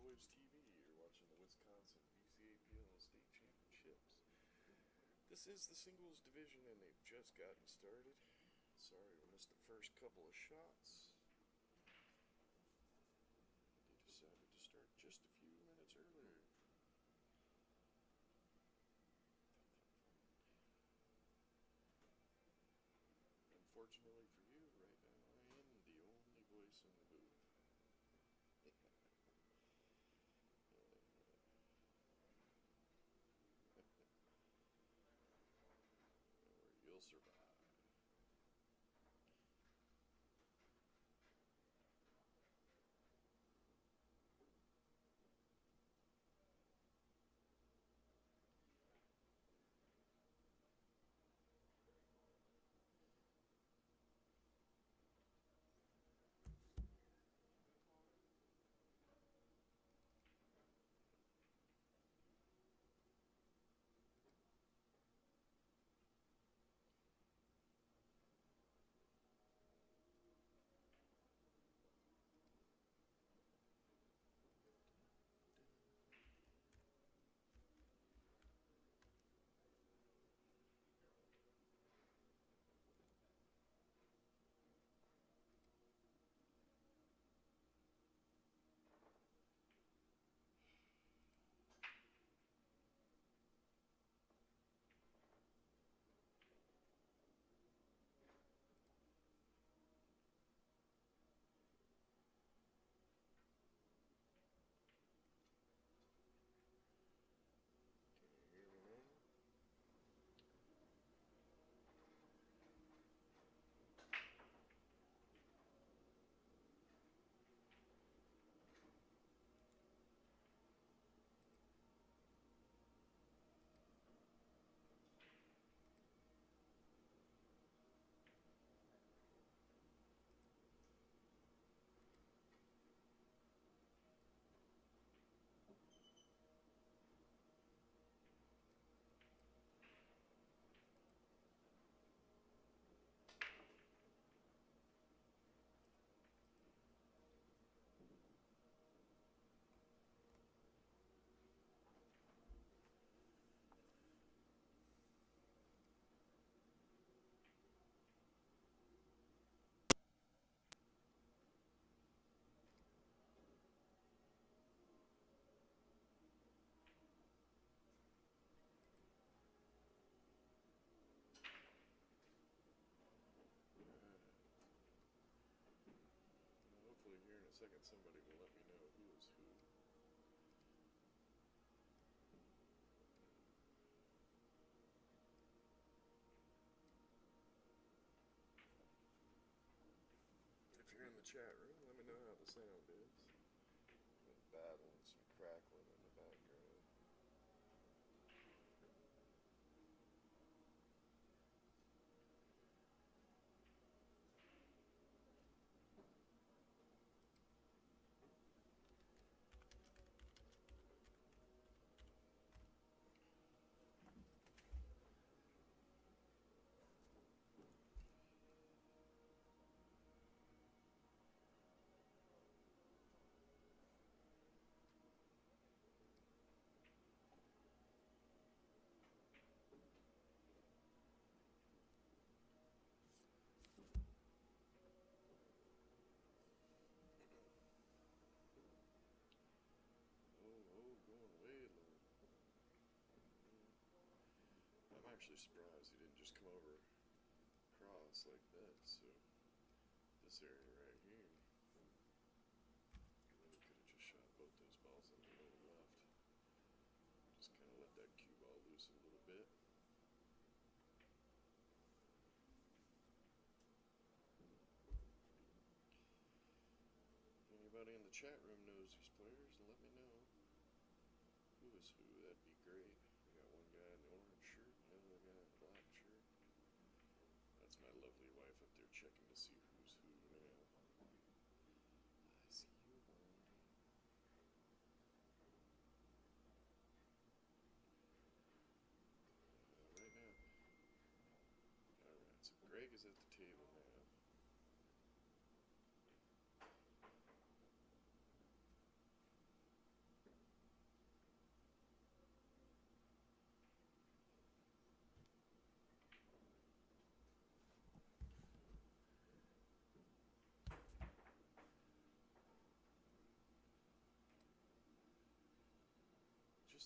Boys TV. You're watching the Wisconsin Bcapl state championships. This is the singles division, and they've just gotten started. Sorry, we missed the first couple of shots. They decided to start just a few minutes earlier. Unfortunately for you, right now I am the only voice in the booth. Or you'll survive. Hopefully here in a second somebody will let me know who is who. If you're in the chat room, let me know how the sound is. I'm battling some crackling in the background. Going way low. I'm actually surprised he didn't just come over across like that, so this area right here, he really could have just shot both those balls in the lower left. Just kind of let that cue ball loose a little bit. Anybody in the chat room knows these players, let me know who is who. That'd be great. We got one guy in the orange shirt, another guy in the black shirt. That's my lovely wife up there checking to see who's who now. I see you, right now. Alright, so Greg is at the table now.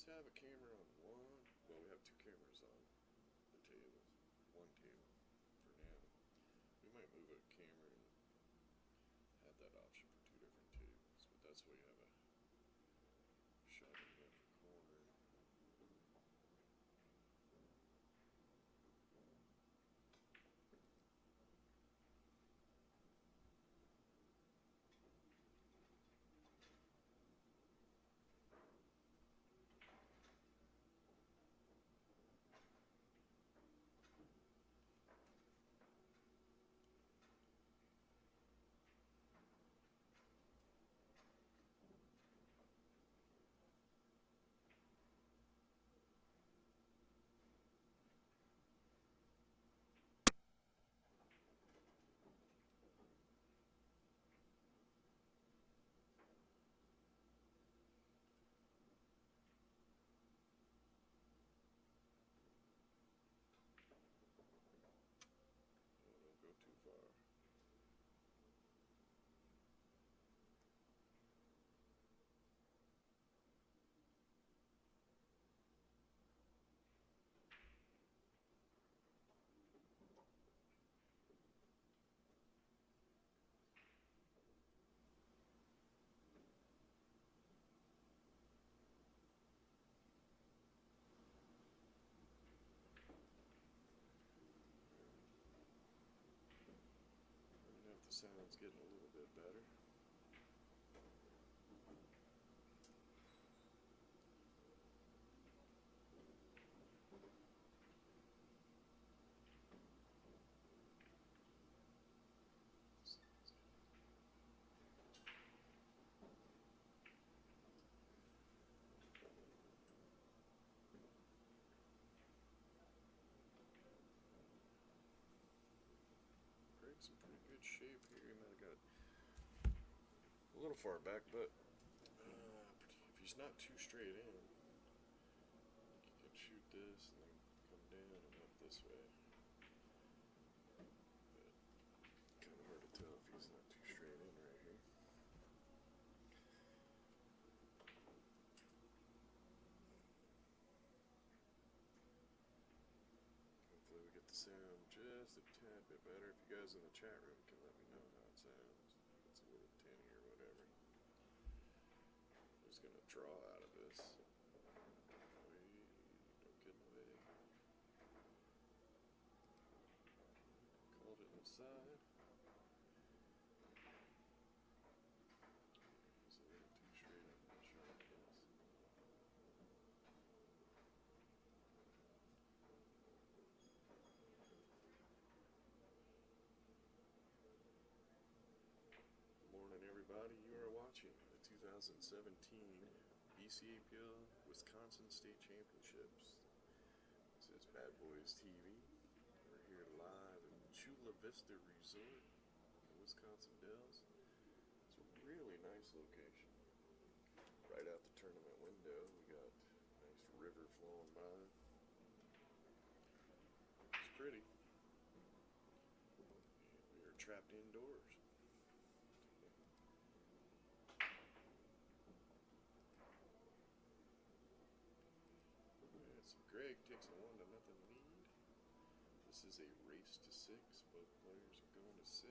just have a camera on one. Well, we have two cameras on the tables. One table for now. We might move a camera and have that option for two different tables, but that's why you have a shot in every corner. Don't go too far. Let me know if the sound's getting a little bit better. Greg's in pretty good shape here. He might have got a little far back, but if he's not too straight in, you can shoot this and then come down and up this way. But kind of hard to tell if he's not too straight in right here. Hopefully we get the sound just a tad bit better. If you guys in the chat room can let me know how it sounds. If it's a little tinny or whatever. I'm just going to draw out of this. Wait, don't get in the way. Called it inside. It's a little too straight. I'm not sure what it is. Morning, everybody. You are watching the 2017 Bcapl Wisconsin State Championships. This is Bad Boys TV. We're here live in Chula Vista Resort in the Wisconsin Dells. It's a really nice location. Right out the tournament window, we got a nice river flowing by. It's pretty. And we are trapped indoors. Greg takes a 1-0 lead. This is a race to 6. Both players are going to 6.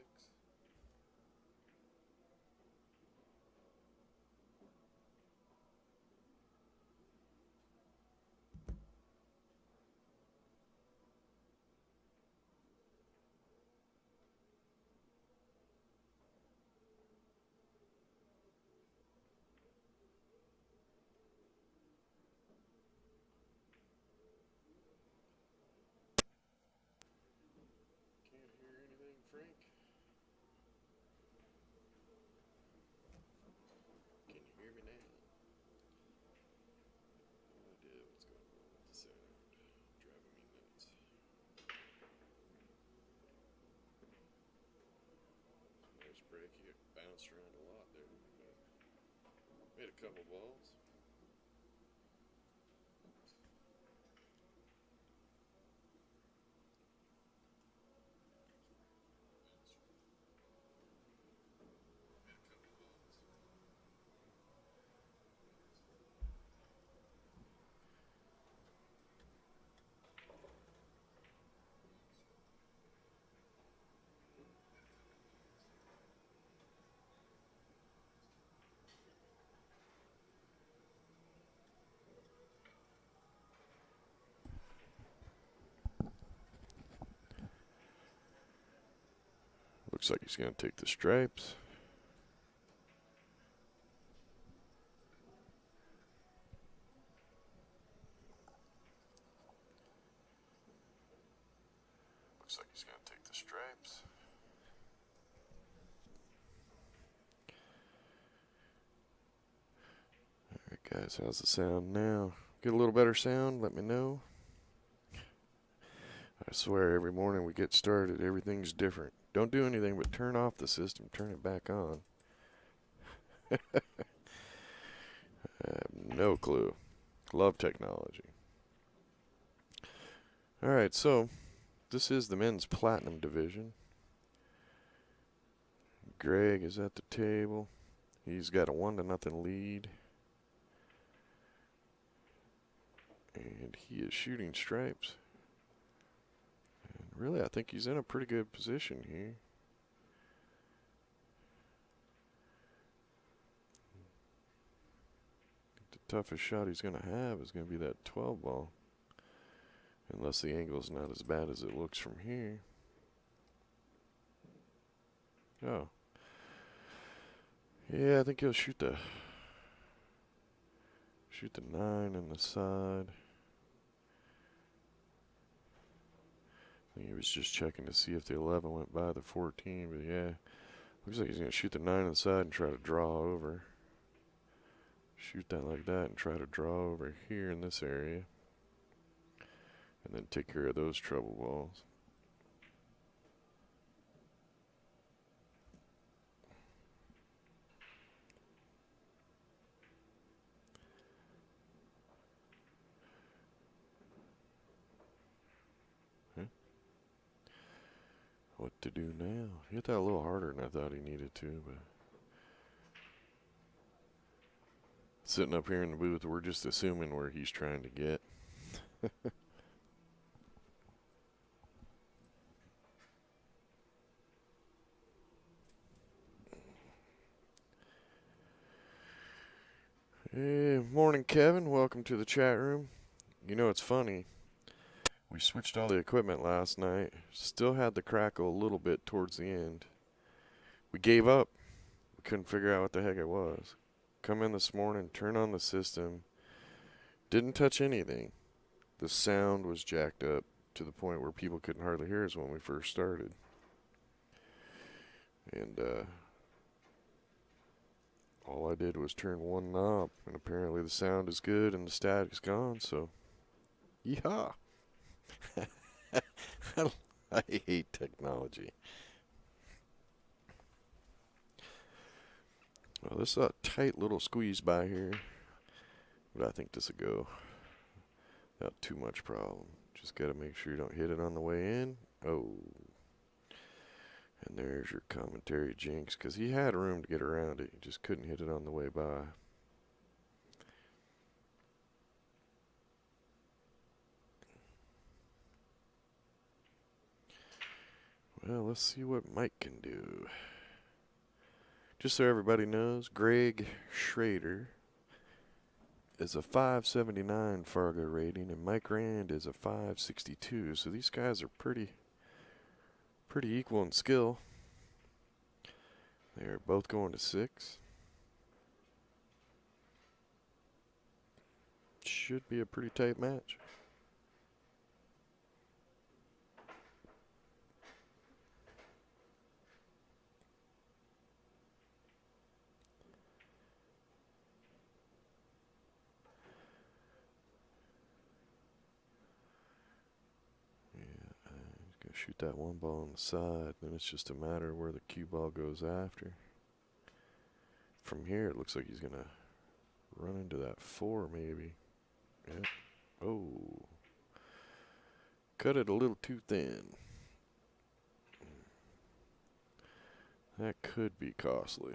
Can't hear anything, Frank. Can you hear me now? No idea what's going on with the sound. Driving me nuts. Nice break. He bounced around a lot there. Made a couple balls. Looks like he's going to take the stripes. Looks like he's going to take the stripes. Alright guys, how's the sound now? Get a little better sound? Let me know. I swear every morning we get started, everything's different. Don't do anything but turn off the system, turn it back on. I have no clue. Love technology. Alright, so this is the men's platinum division. Greg is at the table. He's got a 1-0 lead. And he is shooting stripes. And really, I think he's in a pretty good position here. The toughest shot he's going to have is going to be that 12 ball. Unless the angle's not as bad as it looks from here. Oh. Yeah, I think he'll shoot the 9 on the side. I think he was just checking to see if the 11 went by the 14, but yeah. Looks like he's going to shoot the 9 on the side and try to draw over. Shoot that like that and try to draw over here in this area. And then take care of those trouble balls. What to do now? He hit that a little harder than I thought he needed to, but sitting up here in the booth, we're just assuming where he's trying to get. Hey, morning Kevin, welcome to the chat room. You know, it's funny. We switched all the equipment last night. Still had the crackle a little bit towards the end. We gave up. We couldn't figure out what the heck it was. Come in this morning, turn on the system. Didn't touch anything. The sound was jacked up to the point where people couldn't hardly hear us when we first started. And all I did was turn one knob, and apparently the sound is good and the static's gone, so yeehaw. I hate technology. Well, this is a tight little squeeze by here, but I think this will go without too much problem. Just got to make sure you don't hit it on the way in. Oh. And there's your commentary jinx, because he had room to get around it. He just couldn't hit it on the way by. Well, let's see what Mike can do. Just so everybody knows, Greg Shrader is a 579 Fargo rating, and Mike Rand is a 562. So these guys are pretty equal in skill. They are both going to 6. Should be a pretty tight match. Shoot that one ball on the side, then it's just a matter of where the cue ball goes after. From here, it looks like he's going to run into that 4 maybe. Yeah. Oh. Cut it a little too thin. That could be costly.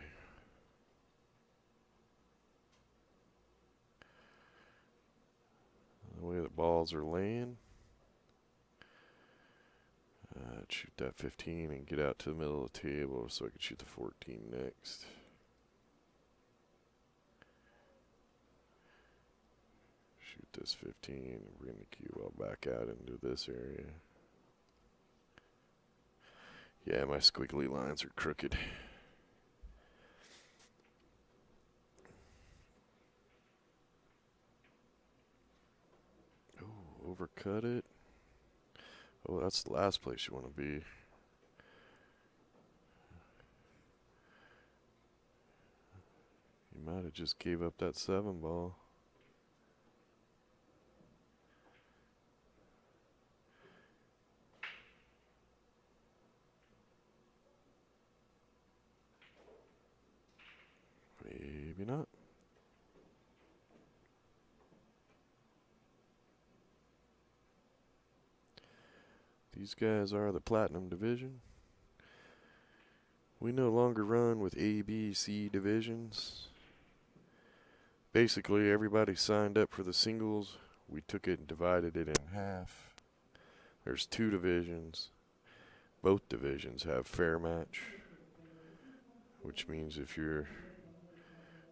The way the balls are laying. Shoot that 15 and get out to the middle of the table so I can shoot the 14 next. Shoot this 15 and bring the cue ball back out into this area. Yeah, my squiggly lines are crooked. Oh, overcut it. Oh, that's the last place you want to be. You might have just gave up that 7 ball. Maybe not. These guys are the Platinum Division. We no longer run with A, B, C divisions. Basically, everybody signed up for the singles. We took it and divided it in half. There's 2 divisions. Both divisions have fair match, which means if you're,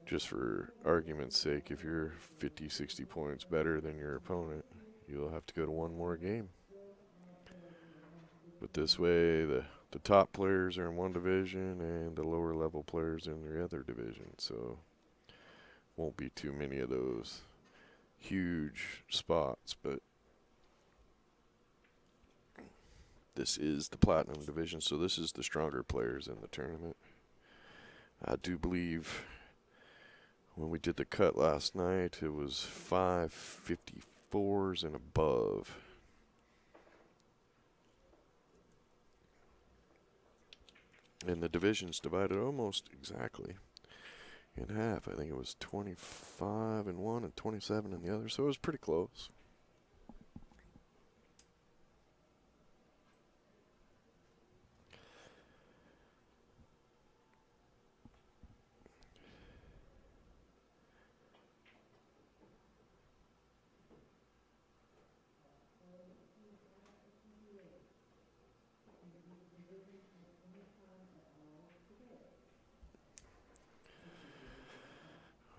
just for argument's sake, if you're 50, 60 points better than your opponent, you'll have to go to one more game. But this way, the top players are in one division and the lower level players in the other division. So won't be too many of those huge spots, but this is the Platinum Division, so this is the stronger players in the tournament. I do believe when we did the cut last night, it was 554s and above. And the divisions divided almost exactly in half. I think it was 25 in one and 27 in the other, so it was pretty close.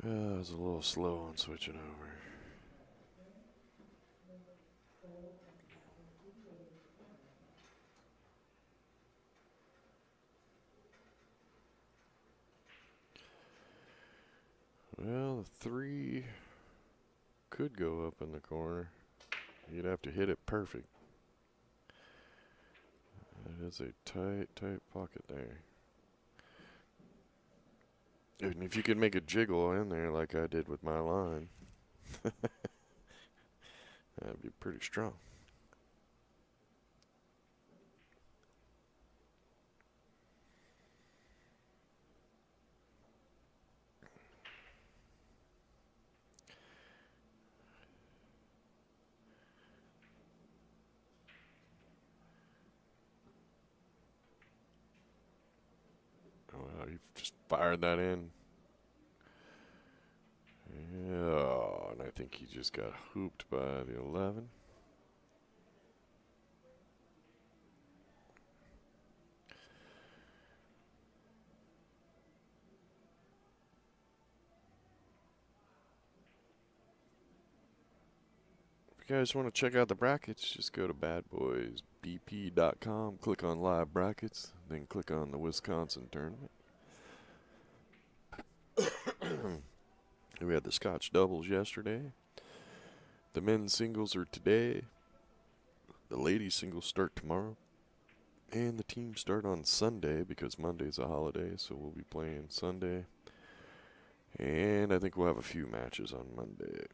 I was a little slow on switching over. Well, the 3 could go up in the corner. You'd have to hit it perfect. It is a tight, tight pocket there. And if you could make a jiggle in there like I did with my line, that'd be pretty strong. Oh, wow, you've just fired that in. Yeah, and I think he just got hooped by the 11. If you guys want to check out the brackets, just go to badboysbp.com, click on live brackets, then click on the Wisconsin tournament. We had the Scotch doubles yesterday. The men's singles are today. The ladies singles start tomorrow. And the teams start on Sunday because Monday's a holiday, so we'll be playing Sunday. And I think we'll have a few matches on Monday.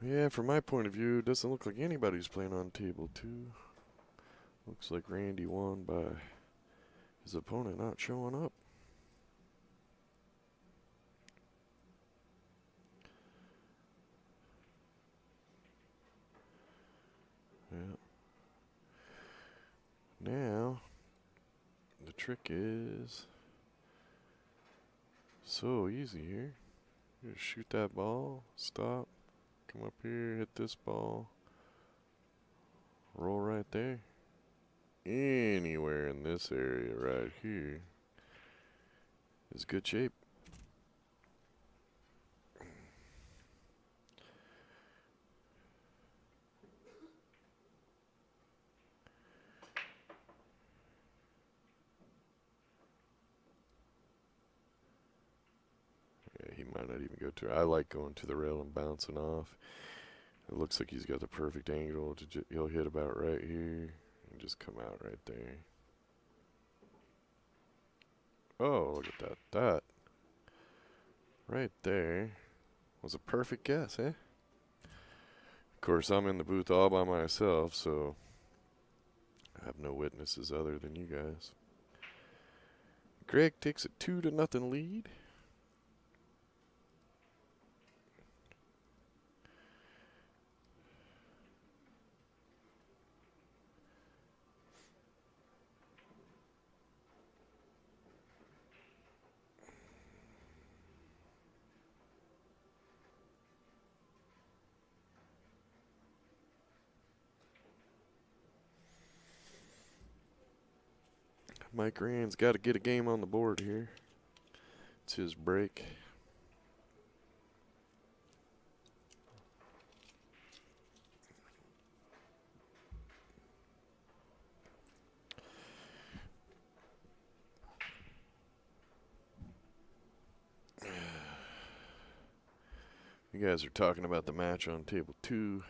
Yeah, from my point of view, it doesn't look like anybody's playing on table 2. Looks like Randy won by his opponent not showing up. Yeah. Now, the trick is so easy here. You just shoot that ball, stop, come up here, hit this ball, roll right there. Anywhere in this area right here is good shape. Yeah, he might not even go to. I like going to the rail and bouncing off. It looks like he's got the perfect angle. He'll hit about right here and just come out right there. Oh, look at that. That right there was a perfect guess, eh? Of course, I'm in the booth all by myself, so I have no witnesses other than you guys. Greg takes a 2-0 lead. Mike Rand's got to get a game on the board here. It's his break. You guys are talking about the match on table 2.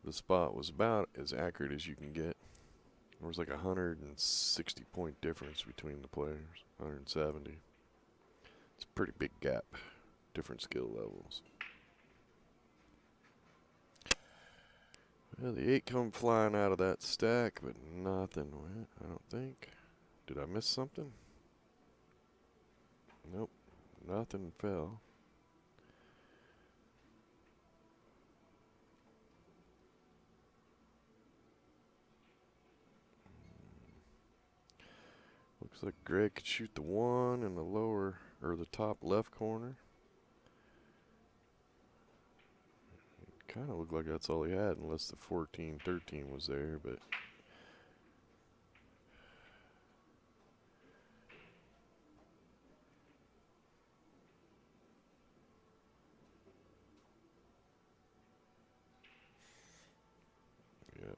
The spot was about as accurate as you can get. There was like a 160 point difference between the players. 170. It's a pretty big gap. Different skill levels. Well, the 8 come flying out of that stack, but nothing went, I don't think. Did I miss something? Nope. Nothing fell. Looks like Greg could shoot the 1 in the lower, or the top left corner. Kind of looked like that's all he had, unless the 14-13 was there, but yeah.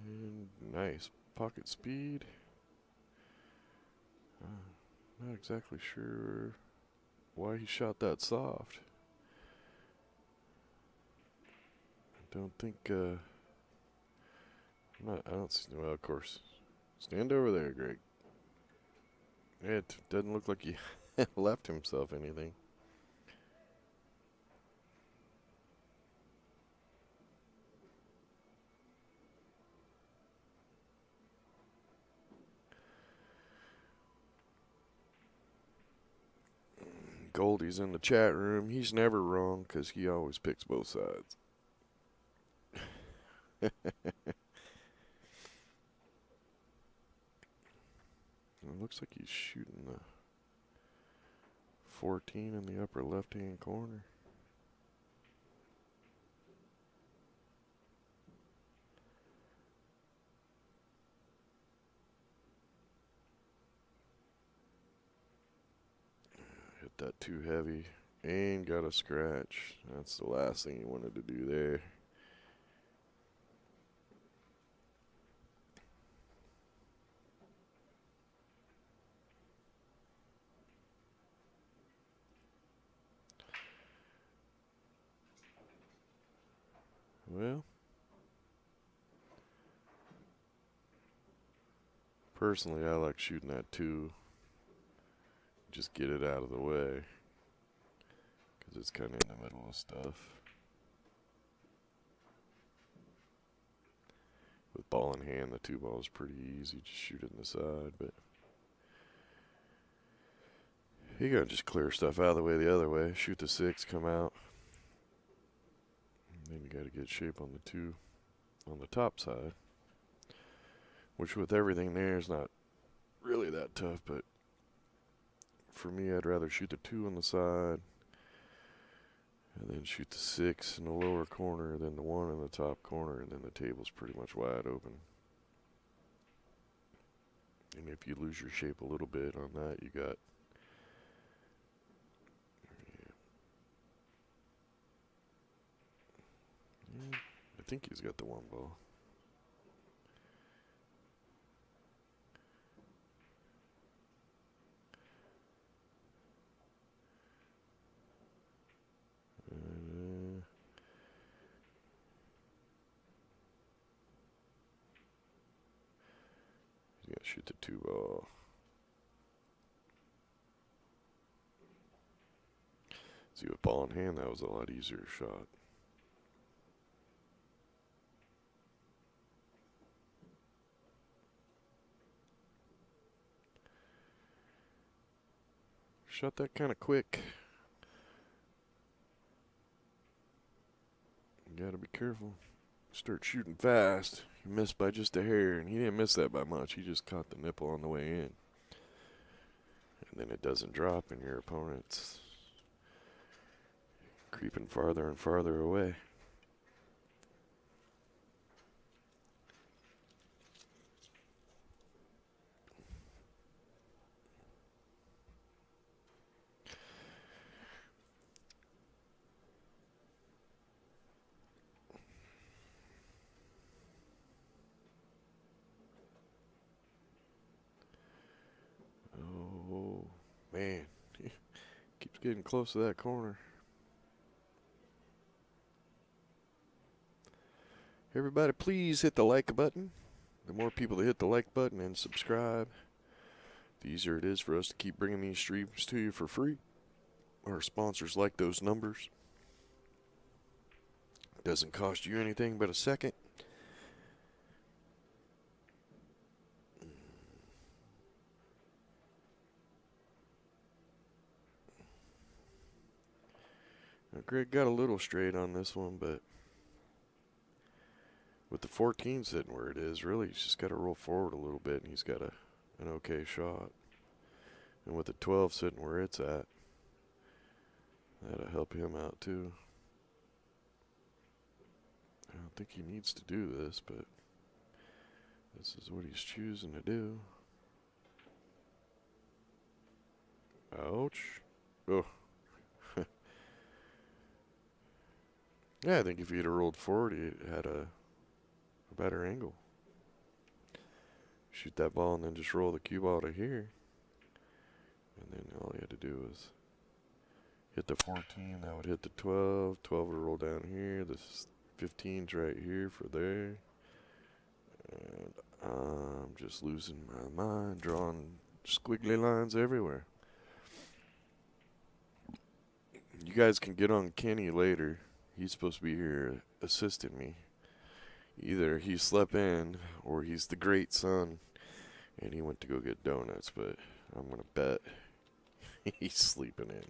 And nice pocket speed. Not exactly sure why he shot that soft. I don't think, I don't see, well, of course. Stand over there, Greg. It doesn't look like he left himself anything. Goldie's in the chat room. He's never wrong because he always picks both sides. It looks like he's shooting the 14 in the upper left-hand corner. Hit that too heavy and got a scratch. That's the last thing he wanted to do there. Well, personally, I like shooting that two. Just get it out of the way. Because it's kind of in the middle of stuff. With ball in hand, the two ball is pretty easy. Just shoot it in the side, but you gotta just clear stuff out of the way the other way. Shoot the 6, come out. And then you gotta get shape on the 2 on the top side. Which with everything there is not really that tough, but for me, I'd rather shoot the 2 on the side and then shoot the 6 in the lower corner than the 1 in the top corner, and then the table's pretty much wide open. And if you lose your shape a little bit on that, you got I think he's got the 1 ball. He's got to shoot the 2 ball. See, with ball in hand, that was a lot easier shot. Shot that kind of quick. You gotta be careful. Start shooting fast. You missed by just a hair, and he didn't miss that by much. He just caught the nipple on the way in. And then it doesn't drop, and your opponent's creeping farther and farther away. Oh, man. Keeps getting close to that corner. Everybody, please hit the like button. The more people that hit the like button and subscribe, the easier it is for us to keep bringing these streams to you for free. Our sponsors like those numbers. It doesn't cost you anything but a second. Now, Greg got a little straight on this one, but with the 14 sitting where it is, really, he's just got to roll forward a little bit, and he's got an okay shot. And with the 12 sitting where it's at, that'll help him out, too. I don't think he needs to do this, but this is what he's choosing to do. Ouch. Oh. Yeah, I think if he'd have rolled forward, he had a better angle. Shoot that ball and then just roll the cue ball to here. And then all he had to do was hit the 14. That would hit the 12. 12 would roll down here. This 15's right here for there. And I'm just losing my mind, drawing squiggly lines everywhere. You guys can get on Kenny later. He's supposed to be here assisting me. Either he slept in or he's the great son and he went to go get donuts, but I'm going to bet he's sleeping in.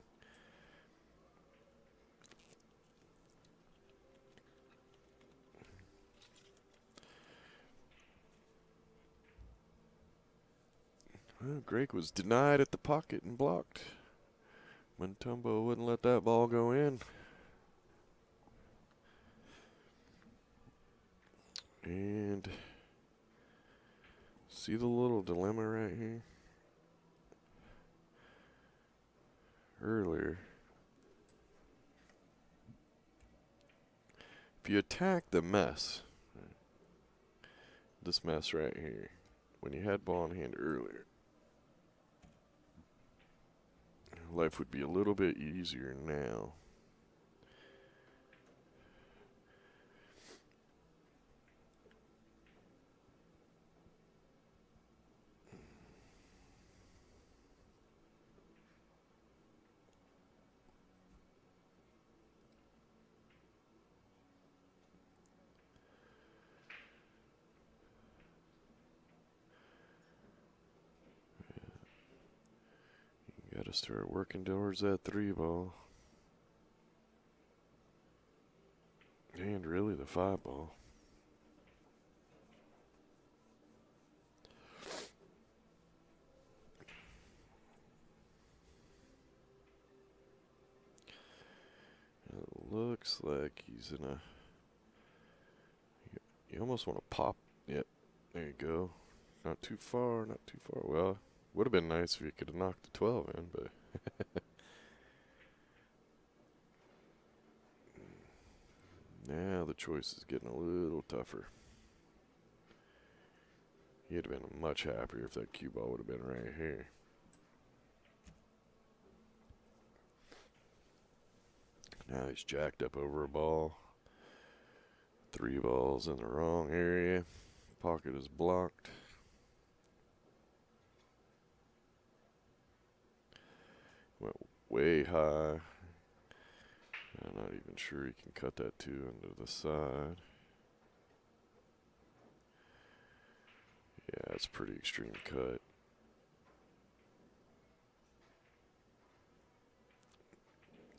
Well, Greg was denied at the pocket and blocked. Mutombo wouldn't let that ball go in. And see the little dilemma right here? Earlier. If you attack the mess, this mess right here, when you had ball in hand earlier, life would be a little bit easier now. You gotta start working towards that 3-ball. And really the 5-ball. It looks like he's in a... You almost want to pop. Yep, there you go. Not too far, not too far. Well, would have been nice if you could have knocked the 12 in, but... Now the choice is getting a little tougher. He'd have been much happier if that cue ball would have been right here. Now he's jacked up over a ball. 3 balls in the wrong area. Pocket is blocked. Went way high. I'm not even sure he can cut that 2 into the side. Yeah, it's a pretty extreme cut.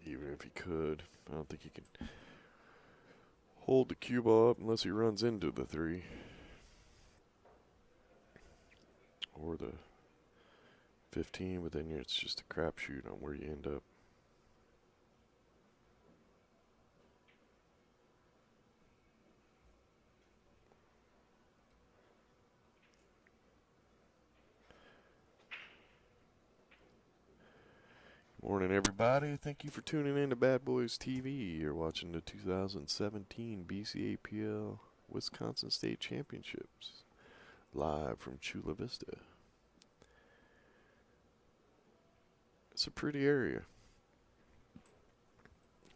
Even if he could, I don't think he can hold the cue ball up unless he runs into the 3. Or the 15, but then it's just a crapshoot on where you end up. Morning, everybody. Thank you for tuning in to Bad Boys TV. You're watching the 2017 Bcapl Wisconsin State Championships live from Chula Vista. It's a pretty area.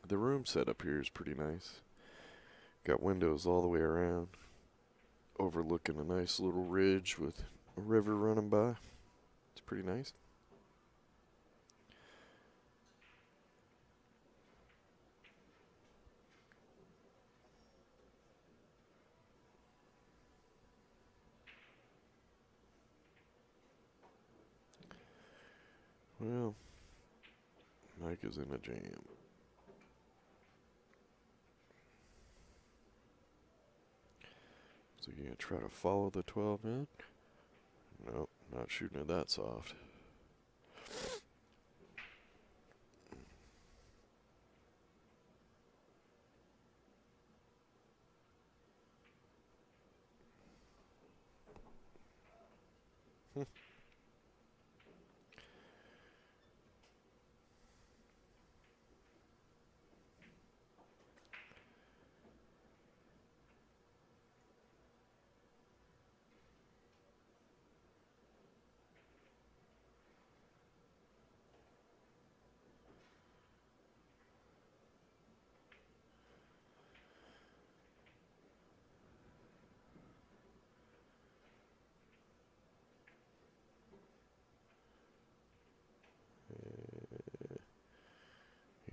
The room setup here is pretty nice. Got windows all the way around, overlooking a nice little ridge with a river running by. It's pretty nice. Well, Mike is in a jam. So you gonna try to follow the 12 in? Nope, not shooting it that soft.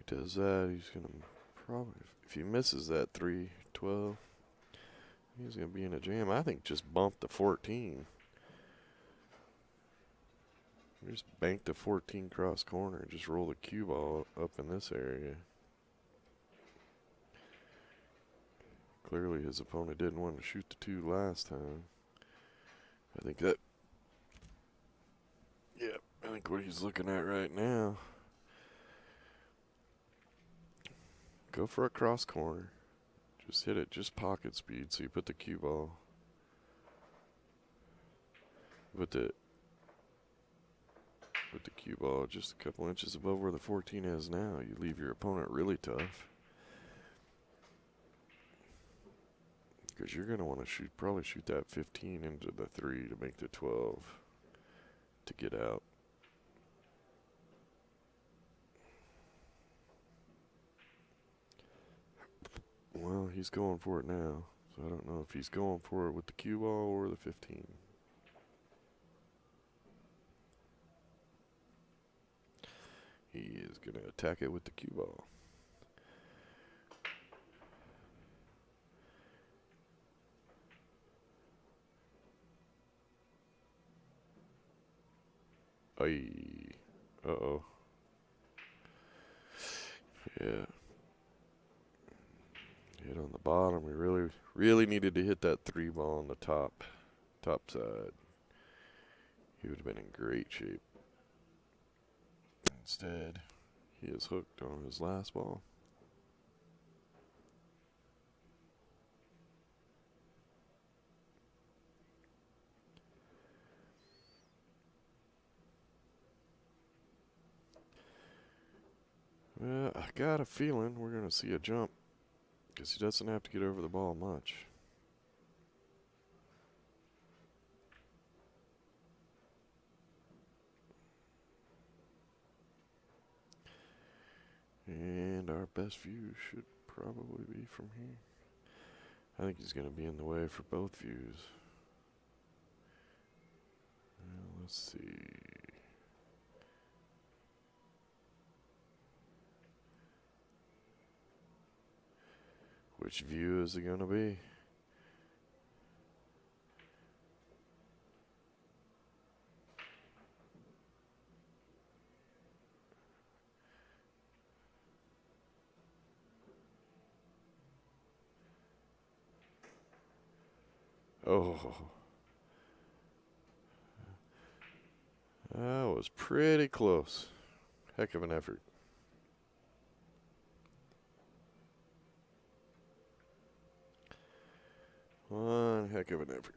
Does that, he's going to probably, if he misses that 3-12, he's going to be in a jam. I think just bump the 14. Just bank the 14 cross corner and just roll the cue ball up in this area. Clearly his opponent didn't want to shoot the 2 last time. I think that think what he's looking at right now. Go for a cross corner. Just hit it, just pocket speed. So you put the cue ball. With the cue ball just a couple inches above where the 14 is now, you leave your opponent really tough. Because you're going to want to probably shoot that 15 into the 3 to make the 12 to get out. Well, he's going for it now. So I don't know if he's going for it with the cue ball or the 15. He is going to attack it with the cue ball. Uh-oh. Yeah. Hit on the bottom. We really needed to hit that 3 ball on the top side. He would have been in great shape. Instead, he is hooked on his last ball. Well, I got a feeling we're going to see a jump because he doesn't have to get over the ball much. And our best view should probably be from here. I think he's going to be in the way for both views. Well, let's see. Which view is it going to be? Oh. That was pretty close. Heck of an effort. One heck of an effort.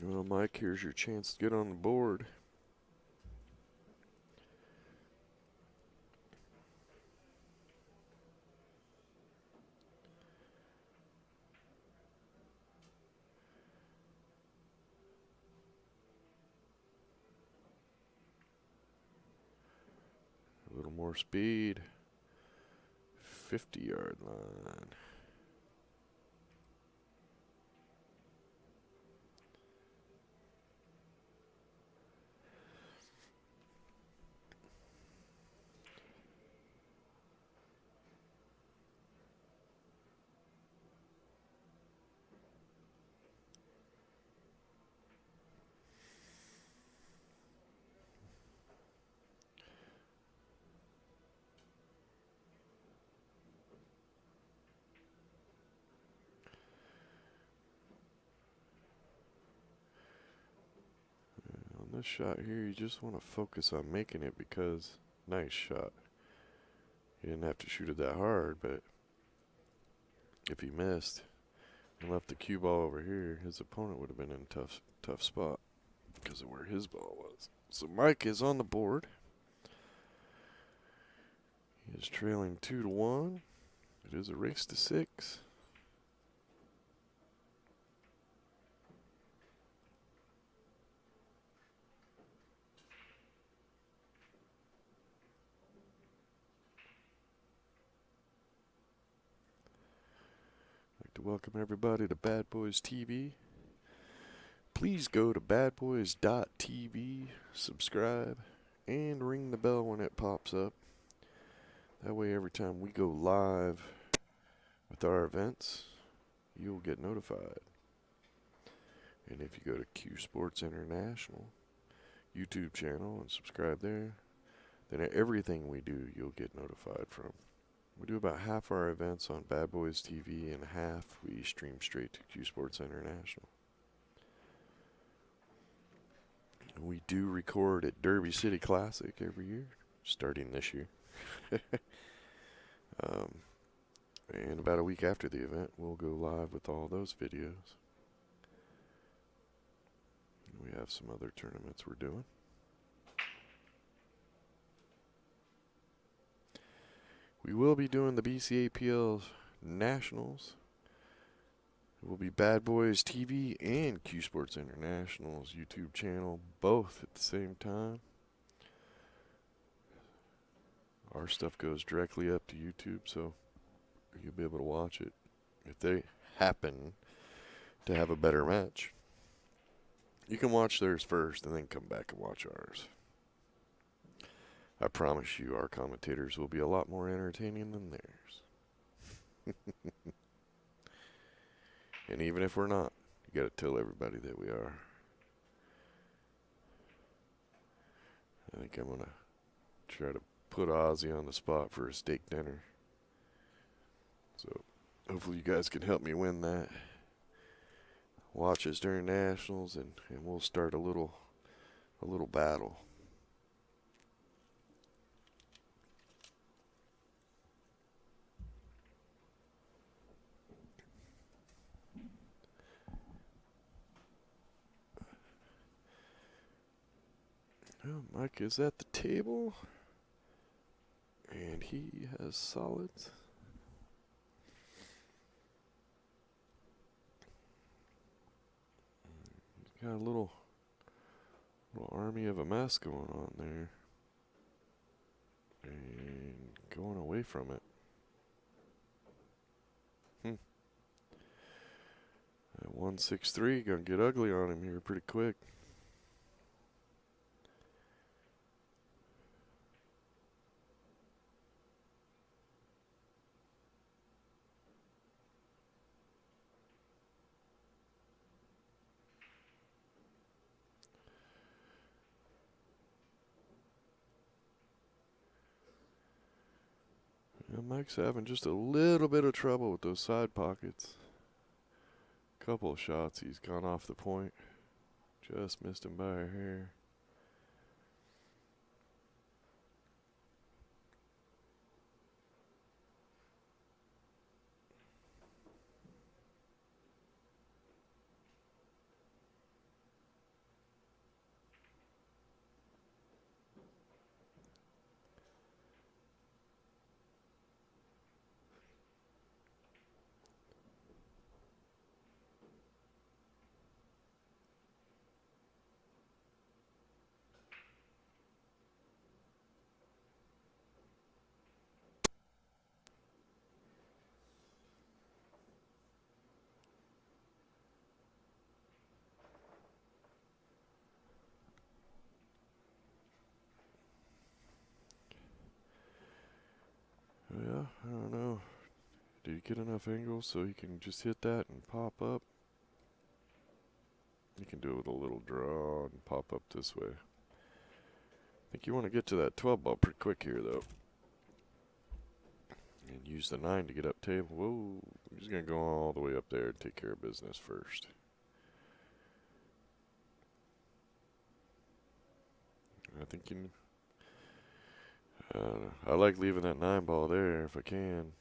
Well, Mike, here's your chance to get on the board. A little more speed. 50-yard line. This shot here, you just want to focus on making it because nice shot. He didn't have to shoot it that hard, but if he missed and left the cue ball over here, his opponent would have been in a tough spot because of where his ball was. So Mike is on the board. He is trailing 2-1. It is a race to 6. To welcome everybody to Bad Boys TV. Please go to badboys.tv, subscribe, and ring the bell when it pops up. That way every time we go live with our events, you'll get notified. And if you go to Q Sports International YouTube channel and subscribe there, then everything we do you'll get notified from. We do about half our events on Bad Boys TV and half we stream straight to Q Sports International. We do record at Derby City Classic every year, starting this year. And about a week after the event, we'll go live with all those videos. We have some other tournaments we're doing. We will be doing the Bcapl Nationals. It will be Bad Boys TV and Q Sports International's YouTube channel, both at the same time. Our stuff goes directly up to YouTube, so you'll be able to watch it if they happen to have a better match. You can watch theirs first and then come back and watch ours. I promise you our commentators will be a lot more entertaining than theirs. And even if we're not, you gotta tell everybody that we are. I think I'm gonna try to put Ozzy on the spot for a steak dinner. So hopefully you guys can help me win that. Watch us during nationals and we'll start a little battle. Well, Mike is at the table, and he has solids. He's got a little army of a mess going on there, and going away from it. 163 gonna get ugly on him here pretty quick. Mike's having just a little bit of trouble with those side pockets. Couple of shots, he's gone off the point. Just missed him by a hair. Yeah, I don't know. Did he get enough angles so he can just hit that and pop up? You can do it with a little draw and pop up this way. I think you want to get to that 12 ball pretty quick here, though. And use the 9 to get up table. Whoa, he's going to go all the way up there and take care of business first. I think you... I like leaving that 9 ball there if I can,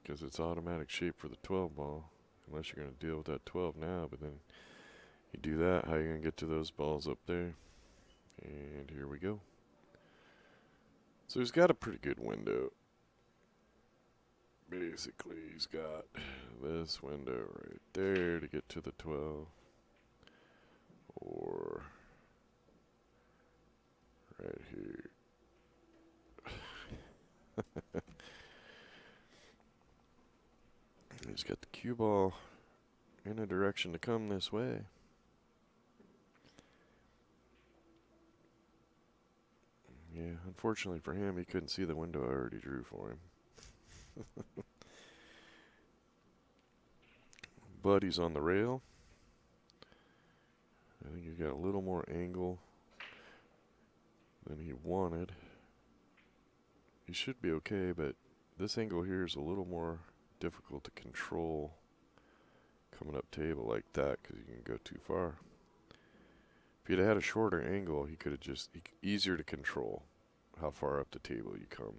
because it's automatic shape for the 12 ball, unless you're going to deal with that 12 now. But then you do that, how are you going to get to those balls up there? And here we go. So he's got a pretty good window. Basically, he's got this window right there to get to the 12, or right here. He's got the cue ball in a direction to come this way. Yeah, unfortunately for him, he couldn't see the window I already drew for him. But he's on the rail. I think he's got a little more angle than he wanted. He should be okay, but this angle here is a little more difficult to control coming up table like that because you can go too far. If you'd had a shorter angle, he could have just, easier to control how far up the table you come.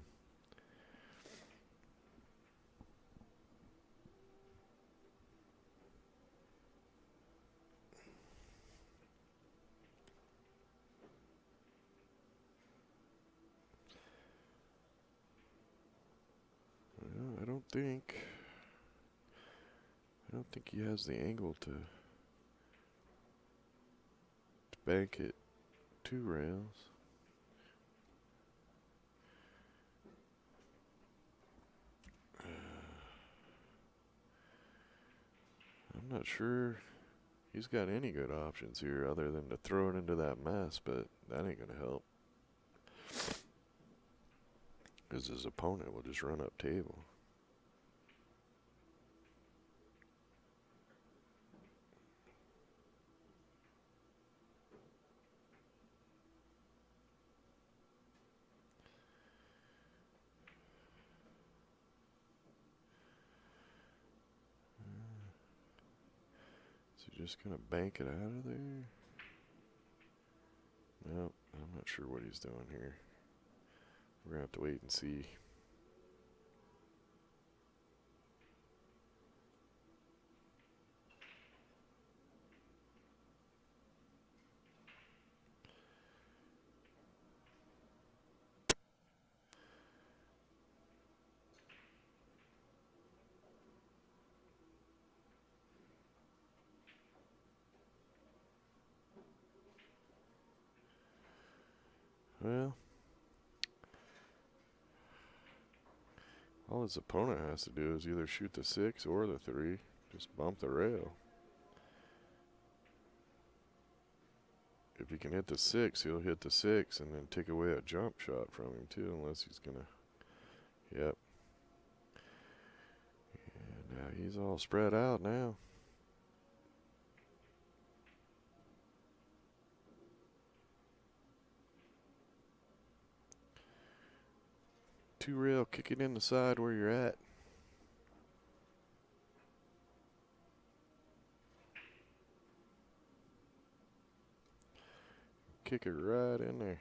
Well, I don't think he has the angle to bank it 2 rails. I'm not sure he's got any good options here other than to throw it into that mess, but that ain't gonna help. Because his opponent will just run up table. Just gonna bank it out of there? Nope, I'm not sure what he's doing here. We're gonna have to wait and see. Well, all his opponent has to do is either shoot the 6 or the 3. Just bump the rail. If he can hit the 6, he'll hit the 6 and then take away a jump shot from him too, unless he's gonna. Yep. And now he's all spread out now. Two rail, kick it in the side where you're at. Kick it right in there.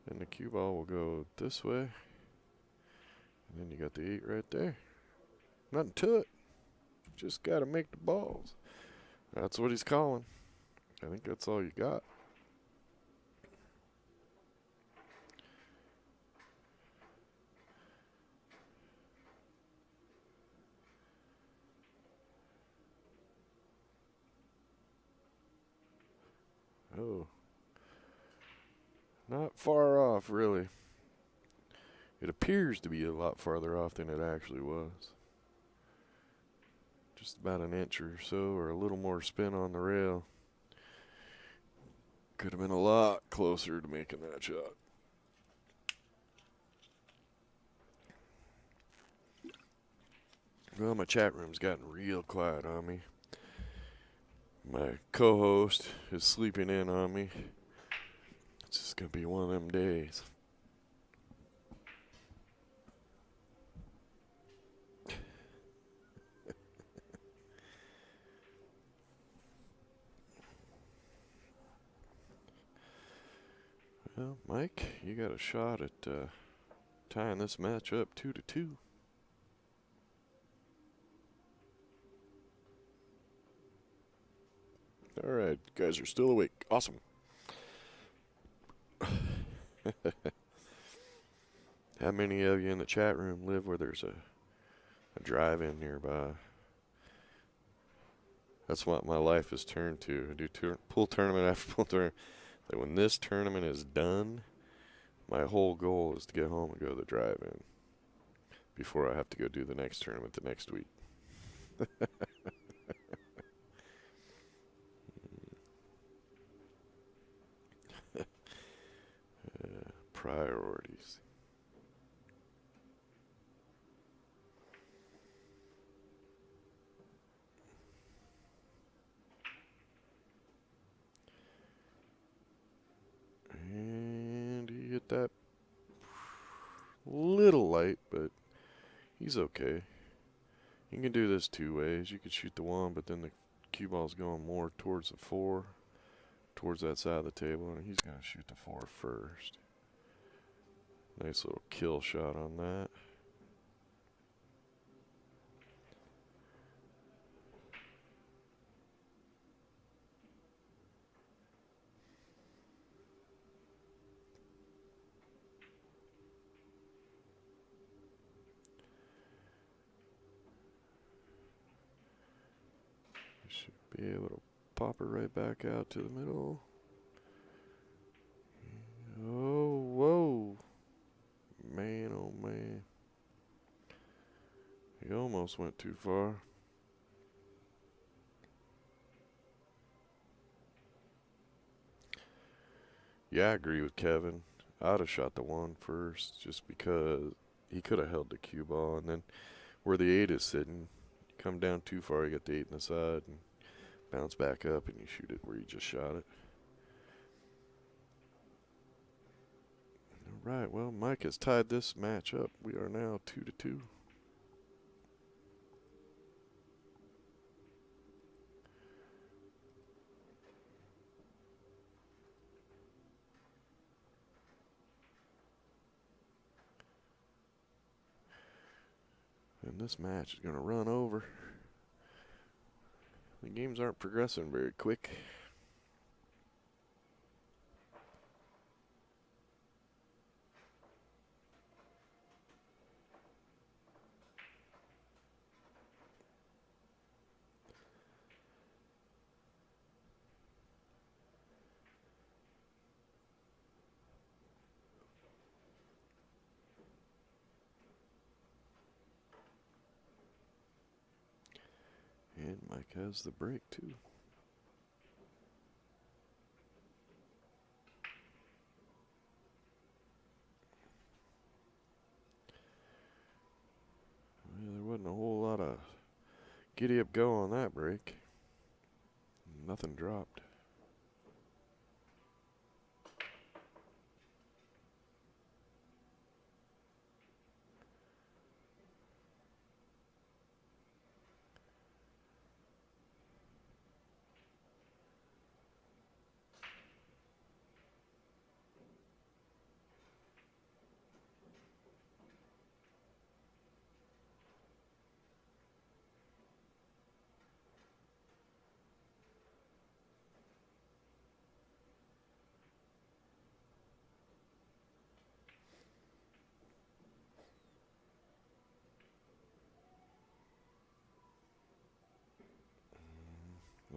Then the cue ball will go this way. And then you got the 8 right there. Nothing to it. Just got to make the balls. That's what he's calling. I think that's all you got. Oh. Not far off, really. It appears to be a lot farther off than it actually was. Just about an inch or so, or a little more spin on the rail. Could have been a lot closer to making that shot. Well, my chat room's gotten real quiet on me. My co-host is sleeping in on me. It's just going to be one of them days. Well, Mike, you got a shot at tying this match up 2-2. All right, you guys are still awake. Awesome. How many of you in the chat room live where there's a drive-in nearby? That's what my life has turned to. I do pool tournament after pool tournament. Like when this tournament is done, my whole goal is to get home and go to the drive-in before I have to go do the next tournament the next week. Priorities. And he hit that little light, but he's okay. You can do this two ways. You could shoot the 1, but then the cue ball's going more towards the 4, towards that side of the table, and he's going to shoot the 4 first. Nice little kill shot on that. Should be able to pop her right back out to the middle. Oh, whoa. Man, oh man. He almost went too far. Yeah, I agree with Kevin. I'd have shot the 1 first just because he could have held the cue ball. And then where the 8 is sitting, you come down too far, you get the 8 in the side and bounce back up and you shoot it where you just shot it. All right, well, Mike has tied this match up. We are now 2-2. And this match is going to run over. The games aren't progressing very quick. And Mike has the break too. Well, there wasn't a whole lot of giddy up go on that break. Nothing dropped.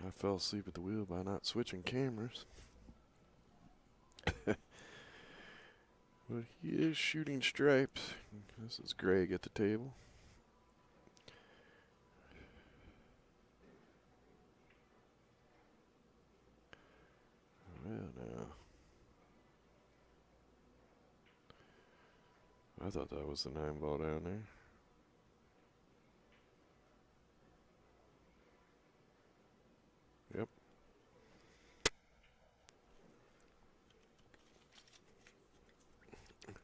I fell asleep at the wheel by not switching cameras. But he is shooting stripes. This is Greg at the table. Well, now. I thought that was the 9 ball down there. Yep.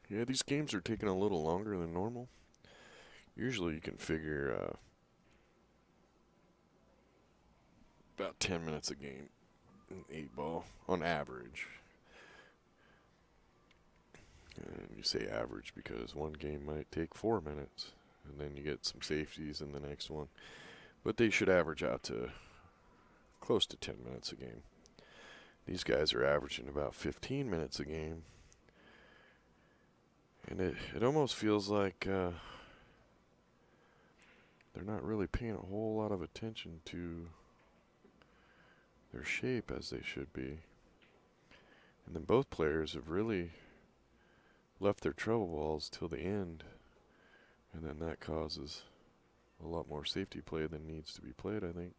Yeah, these games are taking a little longer than normal. Usually you can figure about 10 minutes a game in 8 ball on average. And you say average because one game might take 4 minutes, and then you get some safeties in the next one. But they should average out to close to 10 minutes a game. These guys are averaging about 15 minutes a game. And it almost feels like they're not really paying a whole lot of attention to their shape as they should be. And then both players have really left their trouble balls till the end. And then that causes a lot more safety play than needs to be played, I think.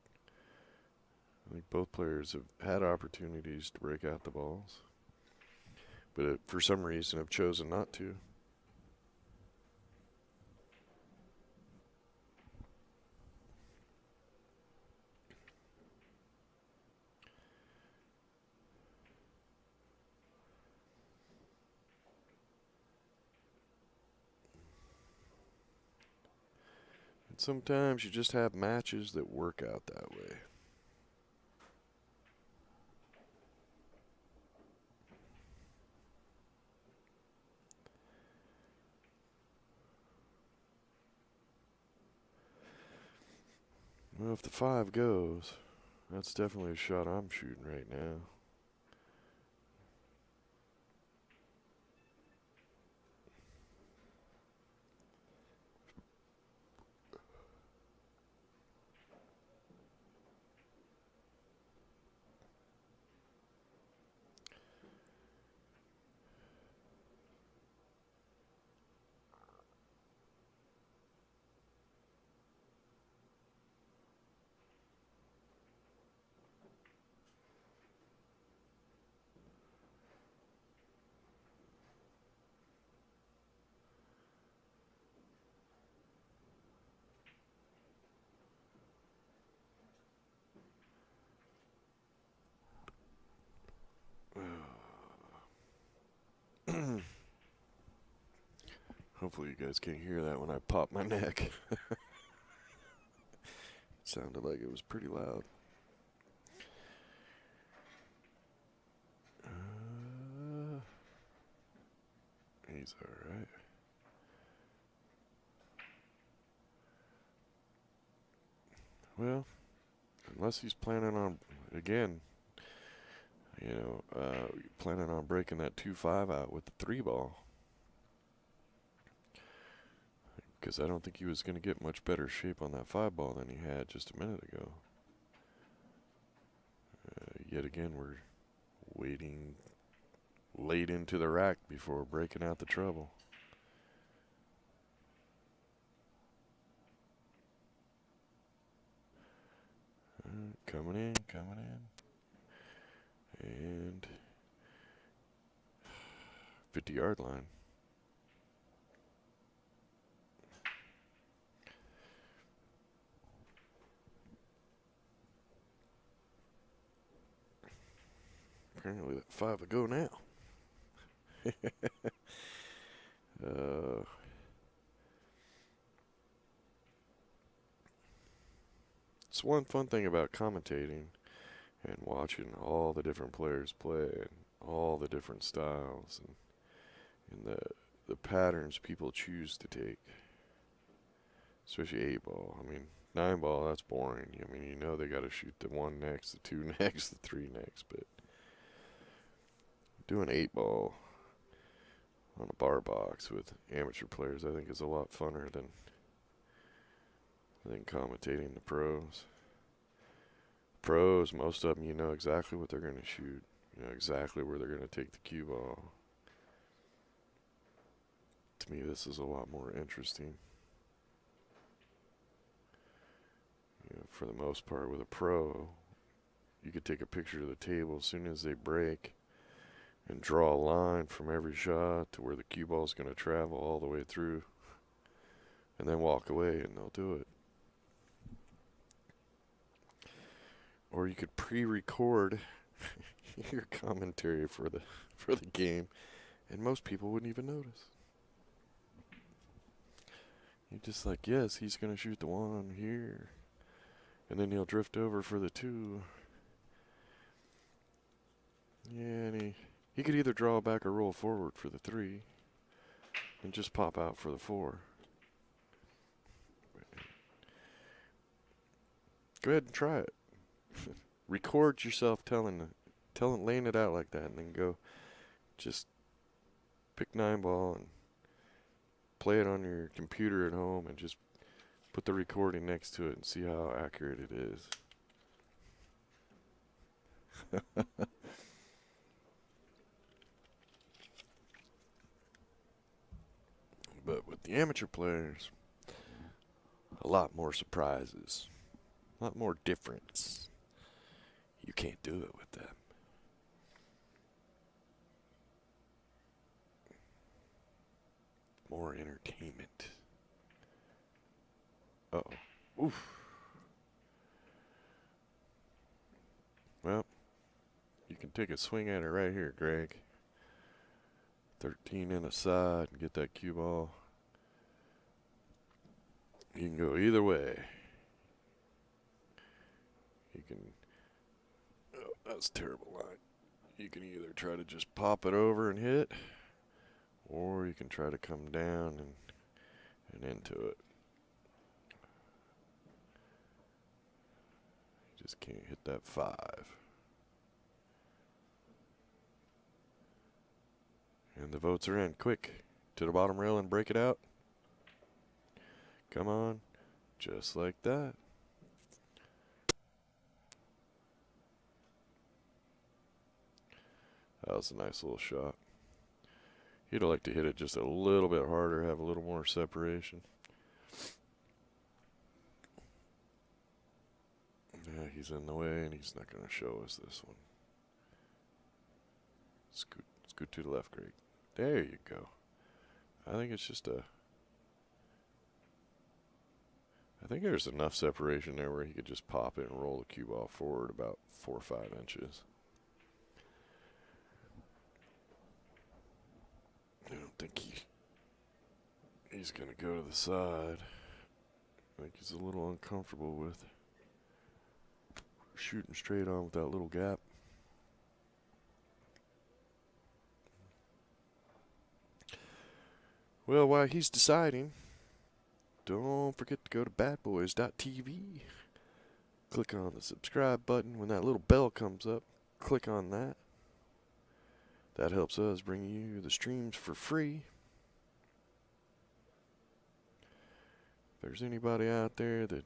I think both players have had opportunities to break out the balls, but for some reason have chosen not to. Sometimes you just have matches that work out that way. Well, if the 5 goes, that's definitely a shot I'm shooting right now. Hopefully you guys can't hear that when I pop my neck. Sounded like it was pretty loud. He's alright. Well, unless he's planning on, again, planning on breaking that 2-5 out with the 3 ball. Because I don't think he was going to get much better shape on that 5 ball than he had just a minute ago. Yet again, we're waiting late into the rack before breaking out the treble. Coming in. And 50-yard line. Apparently that 5 will go now. It's one fun thing about commentating and watching all the different players play and all the different styles and the patterns people choose to take. Especially 8 ball. I mean, 9 ball, that's boring. I mean, they got to shoot the 1 next, the 2 next, the 3 next, but doing 8 ball on a bar box with amateur players, I think, is a lot funner than commentating the pros. Pros, most of them, you know exactly what they're going to shoot. You know exactly where they're going to take the cue ball. To me, this is a lot more interesting. For the most part, with a pro, you could take a picture of the table as soon as they break and draw a line from every shot to where the cue ball is going to travel all the way through, and then walk away, and they'll do it. Or you could pre-record your commentary for the game, and most people wouldn't even notice. You're just like, yes, he's going to shoot the 1 here, and then he'll drift over for the 2. Yeah, and he could either draw back or roll forward for the 3 and just pop out for the 4. Go ahead and try it. Record yourself laying it out like that, and then go just pick 9 ball and play it on your computer at home and just put the recording next to it and see how accurate it is. But with the amateur players, a lot more surprises, a lot more difference. You can't do it with them. More entertainment. Uh-oh. Oof. Well, you can take a swing at it right here, Greg. 13 in a side and get that cue ball. You can go either way. You can... Oh, that's a terrible line. You can either try to just pop it over and hit, or you can try to come down and into it. You just can't hit that 5. And the votes are in. Quick. To the bottom rail and break it out. Come on. Just like that. That was a nice little shot. He'd like to hit it just a little bit harder, have a little more separation. Yeah, he's in the way, and he's not going to show us this one. Scoot to the left, Greg. There you go. I think it's just a... I think there's enough separation there where he could just pop it and roll the cue ball forward about 4 or 5 inches. I don't think he's going to go to the side. I think he's a little uncomfortable with shooting straight on with that little gap. Well, while he's deciding, don't forget to go to badboys.tv. Click on the subscribe button. When that little bell comes up, click on that. That helps us bring you the streams for free. If there's anybody out there that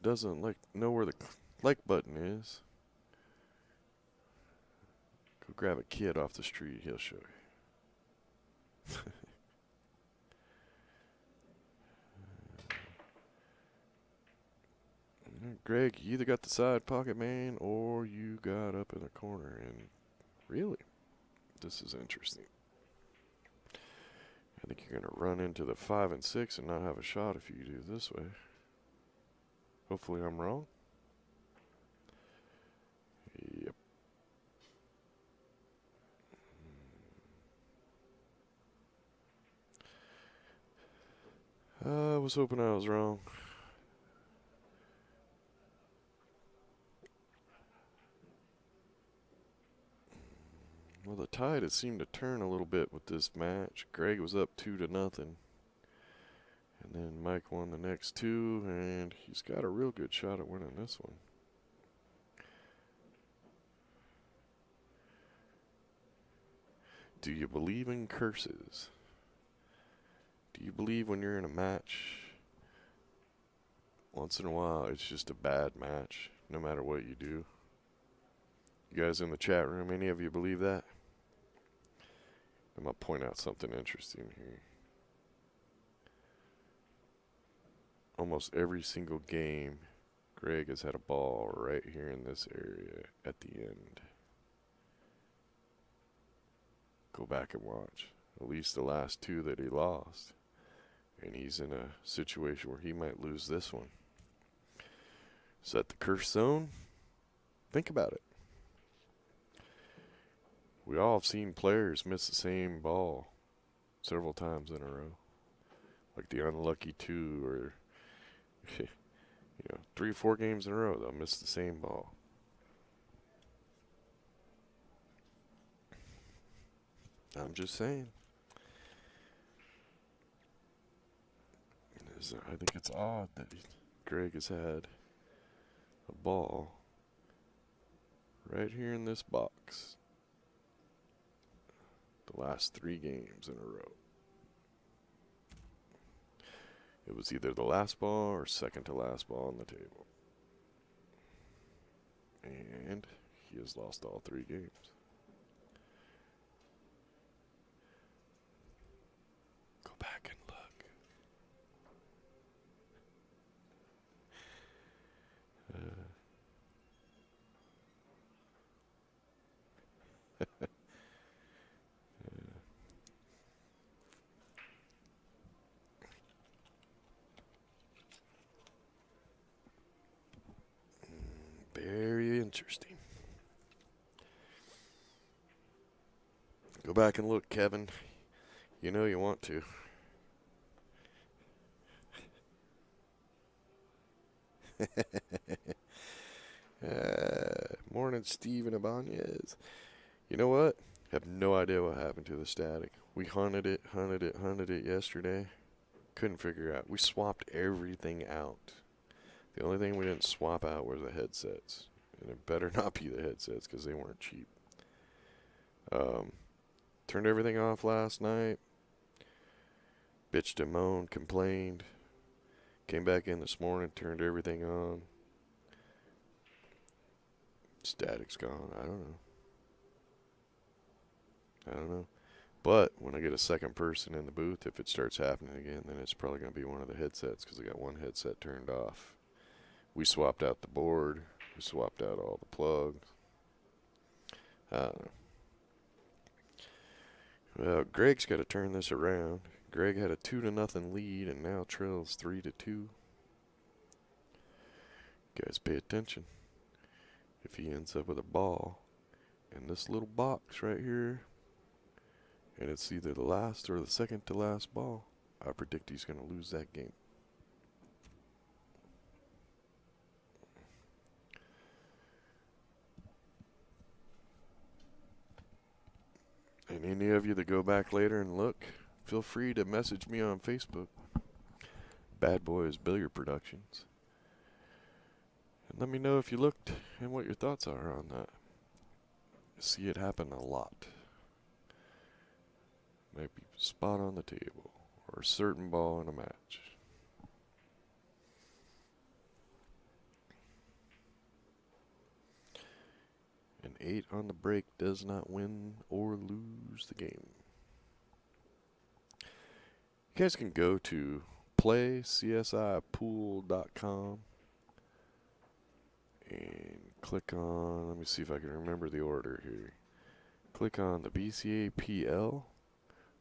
doesn't know where the like button is, go grab a kid off the street. He'll show you. Greg, you either got the side pocket man or you got up in the corner. And really, this is interesting. I think you're going to run into the 5 and 6 and not have a shot if you do this way. Hopefully I'm wrong. Yep. I was hoping I was wrong. Well, the tide has seemed to turn a little bit with this match. Greg was up 2-0. And then Mike won the next 2, and he's got a real good shot at winning this one. Do you believe in curses? Do you believe when you're in a match, once in a while it's just a bad match, no matter what you do? You guys in the chat room, any of you believe that? I'm going to point out something interesting here. Almost every single game, Greg has had a ball right here in this area at the end. Go back and watch. At least the last 2 that he lost. And he's in a situation where he might lose this one. Is that the curse zone? Think about it. We all have seen players miss the same ball several times in a row. Like the unlucky 2 or 3 or 4 games in a row they'll miss the same ball. I'm just saying. I think it's odd that Greg has had a ball right here in this box the last 3 games in a row. It was either the last ball or second to last ball on the table. And he has lost all 3 games. Go back and look. Very interesting. Go back and look, Kevin. You know you want to. Morning, Steve and Ibanez. You know what? Have no idea what happened to the static. We hunted it yesterday. Couldn't figure out. We swapped everything out. The only thing we didn't swap out were the headsets. And it better not be the headsets because they weren't cheap. Turned everything off last night. Bitched and moaned, complained. Came back in this morning, turned everything on. Static's gone. I don't know. But when I get a second person in the booth, if it starts happening again, then it's probably going to be one of the headsets because I got one headset turned off. We swapped out the board. We swapped out all the plugs. I don't know. Well, Greg's got to turn this around. Greg had a 2-0 lead and now trails 3-2. Guys, pay attention. If he ends up with a ball in this little box right here, and it's either the last or the second to last ball, I predict he's going to lose that game. And any of you that go back later and look, feel free to message me on Facebook. Bad Boys Billiard Productions. And let me know if you looked and what your thoughts are on that. I see it happen a lot. Might be spot on the table or a certain ball in a match. An 8 on the break does not win or lose the game. You guys can go to playcsipool.com and click on, let me see if I can remember the order here. Click on the Bcapl,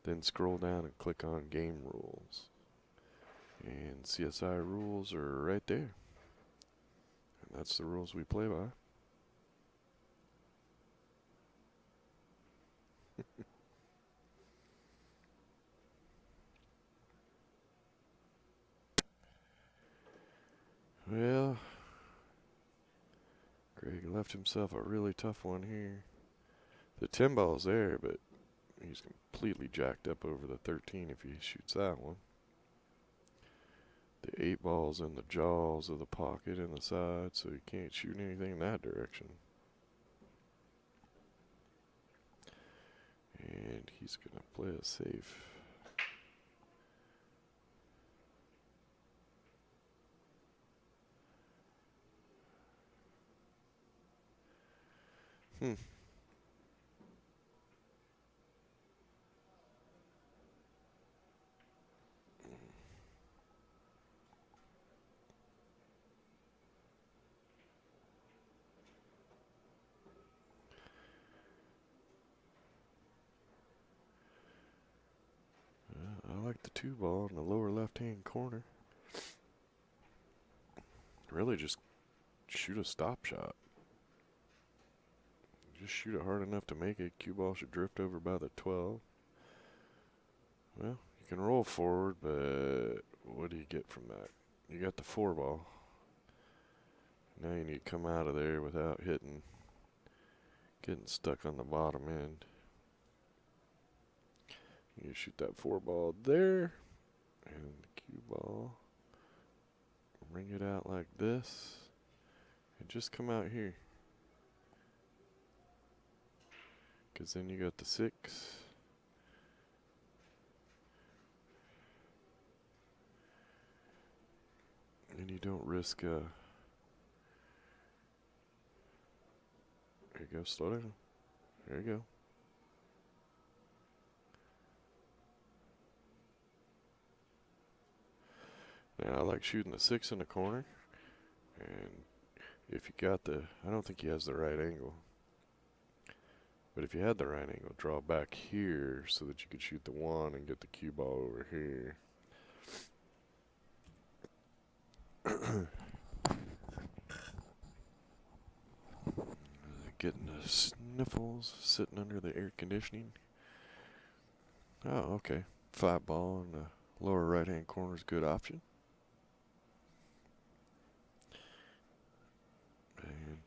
then scroll down and click on game rules. And CSI rules are right there. And that's the rules we play by. Well, Greg left himself a really tough one here. The 10 ball's there, but he's completely jacked up over the 13 if he shoots that one. The 8 ball's in the jaws of the pocket and the side, so he can't shoot anything in that direction. And he's going to play it safe. I like the 2 ball in the lower left-hand corner. Really just shoot a stop shot. Just shoot it hard enough to make it. Cue ball should drift over by the 12. Well, you can roll forward, but what do you get from that? You got the 4 ball. Now you need to come out of there without getting stuck on the bottom end. You shoot that 4 ball there, and the cue ball. Bring it out like this, and just come out here. Because then you got the 6. And you don't risk there you go, slow down. There you go. Now I like shooting the 6 in the corner. And if you got I don't think he has the right angle. But if you had the right angle, draw back here so that you could shoot the 1 and get the cue ball over here. Getting the sniffles sitting under the air conditioning. Oh, okay. 5 ball in the lower right hand corner is a good option. And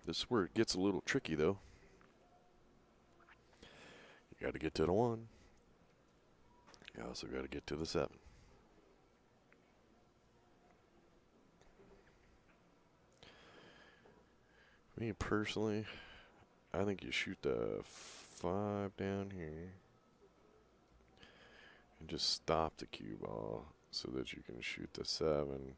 this is where it gets a little tricky, though. You got to get to the 1. You also got to get to the 7. Me personally, I think you shoot the 5 down here and just stop the cue ball so that you can shoot the 7,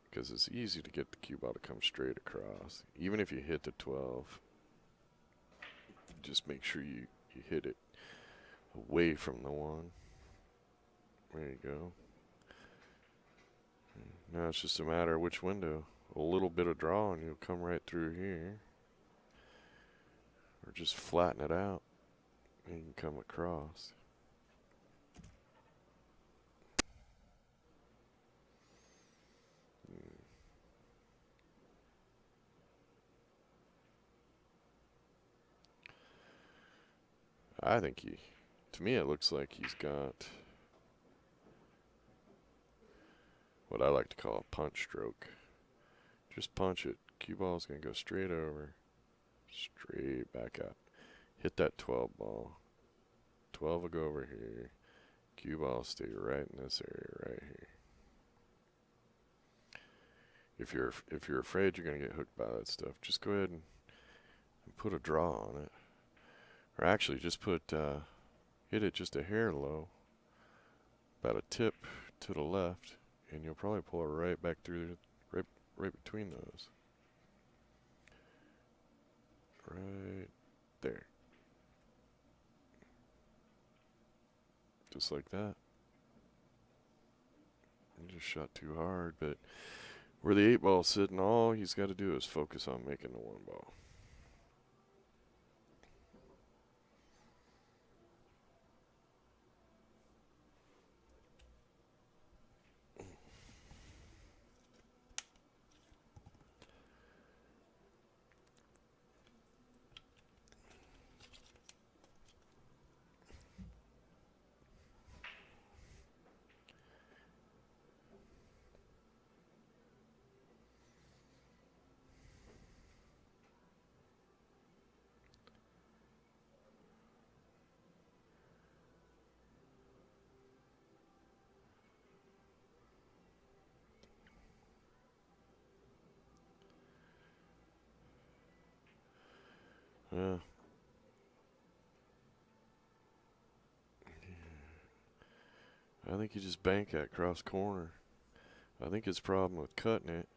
because it's easy to get the cue ball to come straight across. Even if you hit the 12, just make sure you hit it away from the 1. There you go. Now it's just a matter of which window. A little bit of draw and you'll come right through here. Or just flatten it out and you can come across. I think to me it looks like he's got what I like to call a punch stroke. Just punch it. Cue ball is going to go straight over, straight back up. Hit that 12 ball. 12 will go over here. Cue ball will stay right in this area right here. If you're afraid you're going to get hooked by that stuff, just go ahead and put a draw on it. Or actually just hit it just a hair low, about a tip to the left, and you'll probably pull it right back through, right between those. Right there. Just like that. You just shot too hard, but where the 8 ball's sitting, all he's got to do is focus on making the 1 ball. Yeah. I think you just bank that cross corner. I think his problem with cutting it,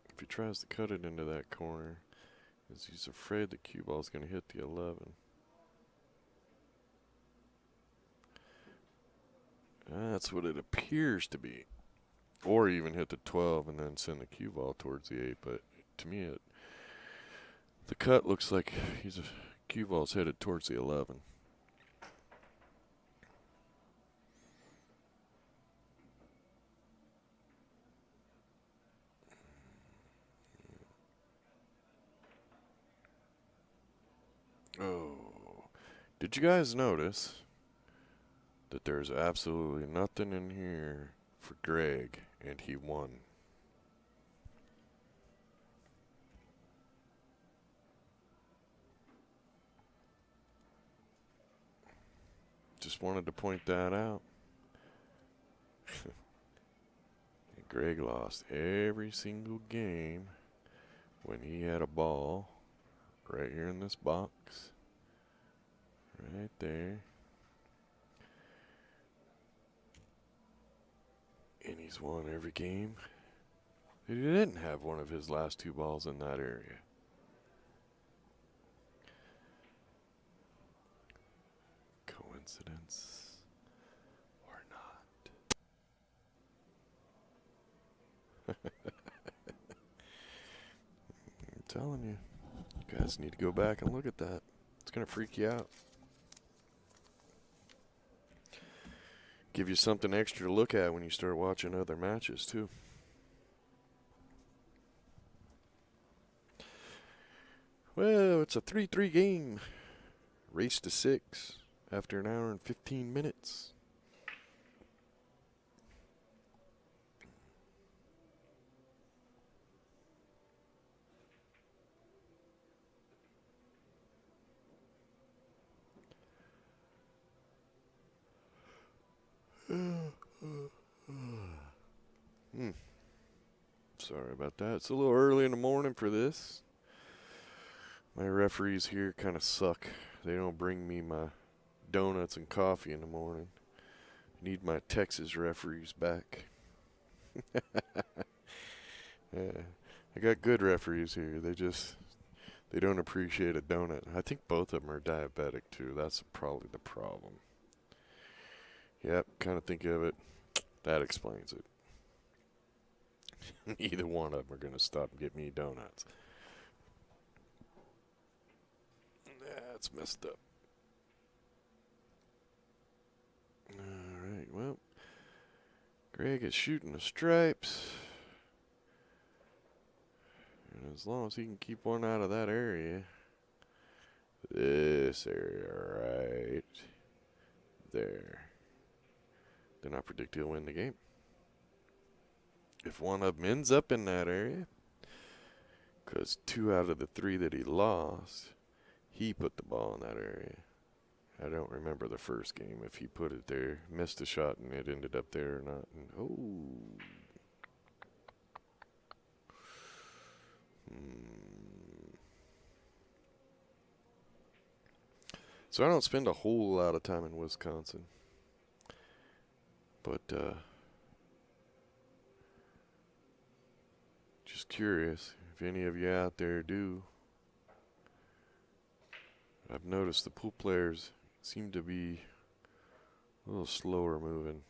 if he tries to cut it into that corner, is he's afraid the cue ball is going to hit the 11. That's what it appears to be. Or even hit the 12 and then send the cue ball towards the 8. But to me, the cut looks like cue ball's headed towards the 11. Oh, did you guys notice that there's absolutely nothing in here for Greg, and he won? Just wanted to point that out. Greg lost every single game when he had a ball right here in this box. Right there. And he's won every game. He didn't have one of his last 2 balls in that area. Coincidence or not? I'm telling you, you guys need to go back and look at that. It's going to freak you out. Give you something extra to look at when you start watching other matches, too. Well, it's a 3-3 game. Race to 6 after an hour and 15 minutes. Sorry about that. It's a little early in the morning for this. My referees here kind of suck. They don't bring me my donuts and coffee in the morning. Need my Texas referees back. Yeah, I got good referees here. They don't appreciate a donut. I think both of them are diabetic too. That's probably the problem. Yep, kind of think of it. That explains it. Either one of them are going to stop and get me donuts. That's messed up. Alright, well. Greg is shooting the stripes. And as long as he can keep one out of that area. This area right there. Then I predict he'll win the game. If one of them ends up in that area, because 2 out of the 3 that he lost, he put the ball in that area. I don't remember the first game if he put it there, missed a shot, and it ended up there or not. And, oh. So I don't spend a whole lot of time in Wisconsin. But, just curious if any of you out there do. I've noticed the pool players seem to be a little slower moving.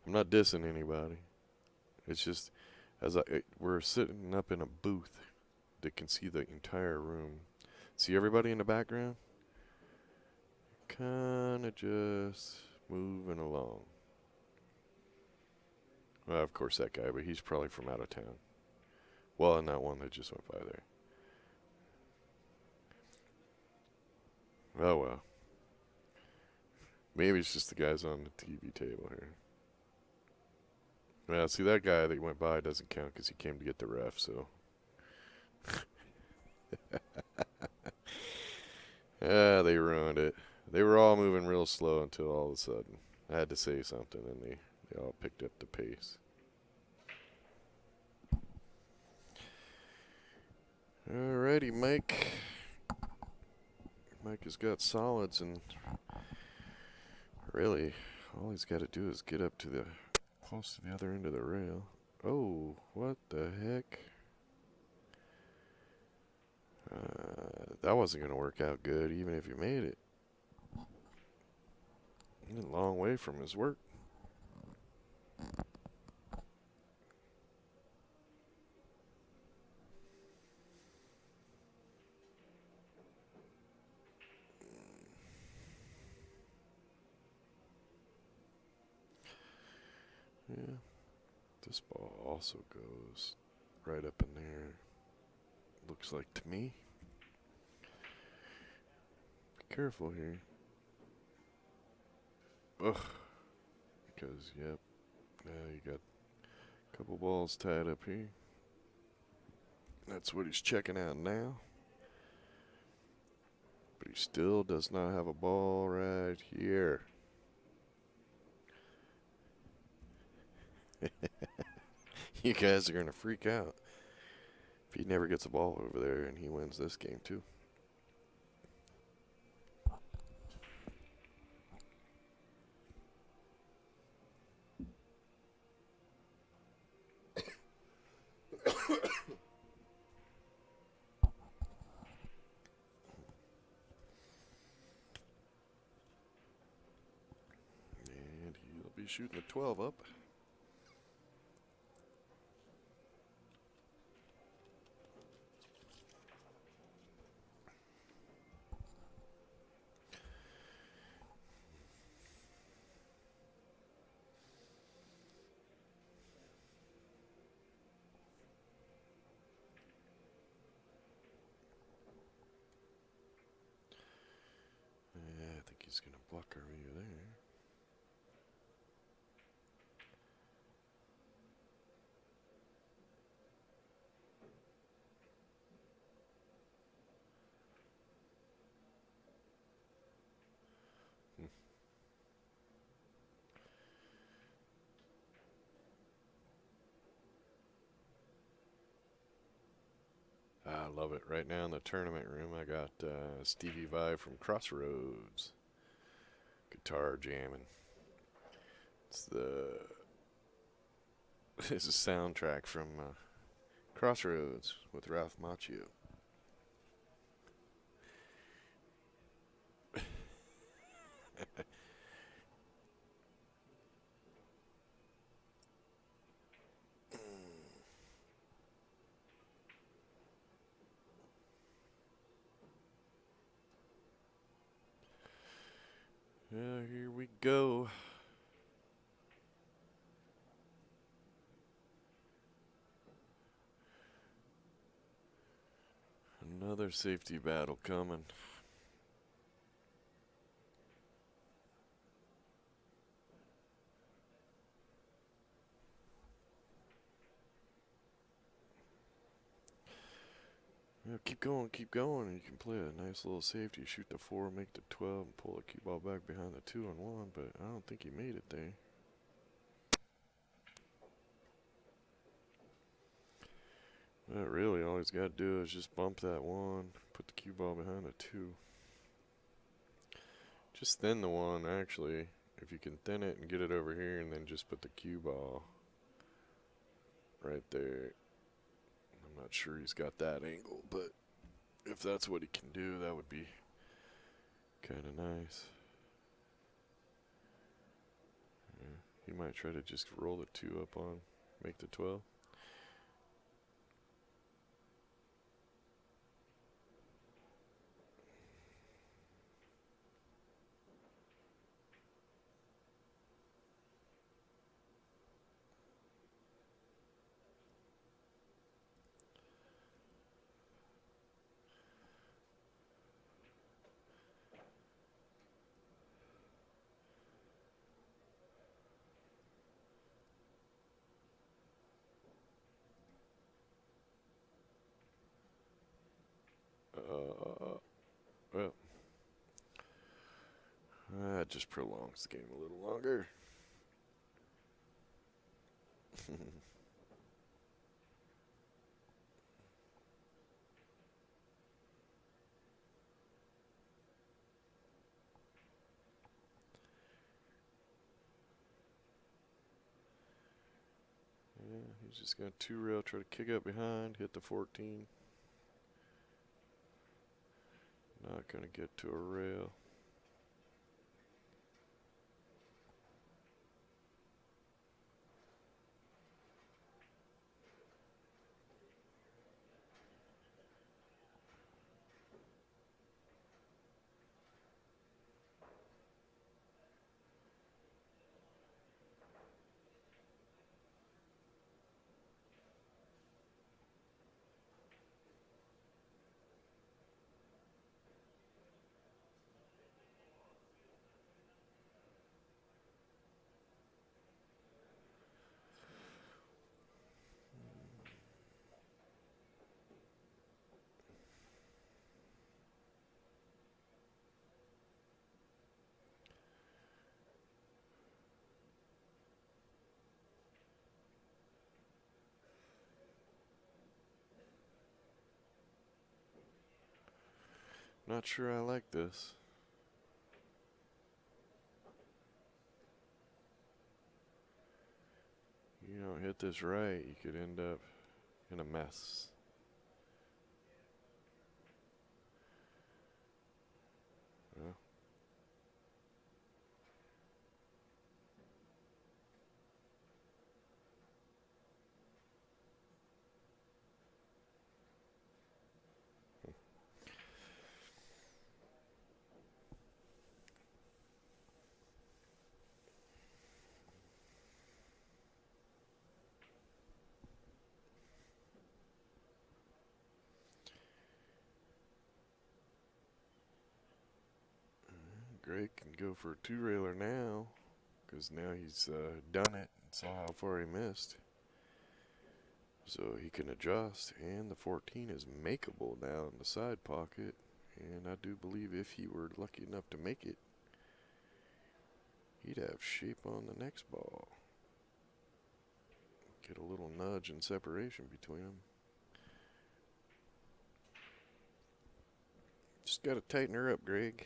I'm not dissing anybody. It's just we're sitting up in a booth that can see the entire room. See everybody in the background? Kind of just moving along. Well, of course that guy, but he's probably from out of town. Well, and that one that just went by there. Oh, well. Maybe it's just the guys on the TV table here. Well, see, that guy that went by doesn't count because he came to get the ref, so. Ah, they ruined it. They were all moving real slow until all of a sudden I had to say something, and they all picked up the pace. Alrighty, Mike. Mike has got solids, and really, all he's got to do is get up to the post to the other end of the rail. Oh, what the heck? That wasn't going to work out good, even if he made it. He's a long way from his work. Yeah, this ball also goes right up in there. Looks like to me. Be careful here. Ugh. Because, yep. Now you got a couple balls tied up here. That's what he's checking out now. But he still does not have a ball right here. You guys are going to freak out if he never gets a ball over there and he wins this game too. And he'll be shooting a 12 up. He's going to block our view there. I love it. Right now in the tournament room, I got Stevie Vai from Crossroads guitar jamming. It's it's a soundtrack from Crossroads with Ralph Macchio. Yeah, here we go. Another safety battle coming. Yeah, keep going, and you can play a nice little safety. Shoot the 4, make the 12, and pull the cue ball back behind the 2 and 1, but I don't think he made it there. But really, all he's got to do is just bump that 1, put the cue ball behind the 2. Just thin the 1, actually. If you can thin it and get it over here, and then just put the cue ball right there. I'm not sure he's got that angle, but if that's what he can do, that would be kind of nice. Yeah, he might try to just roll the 2 up on, make the 12. Well, that just prolongs the game a little longer. Yeah, he's just going to 2-rail, try to kick up behind, hit the 14. Not going to get to a rail. Not sure I like this. You don't hit this right, you could end up in a mess. Well, Greg can go for a 2-railer now, because now he's done it and saw how far he missed. So he can adjust, and the 14 is makeable now in the side pocket. And I do believe if he were lucky enough to make it, he'd have shape on the next ball. Get a little nudge and separation between them. Just gotta tighten her up, Greg.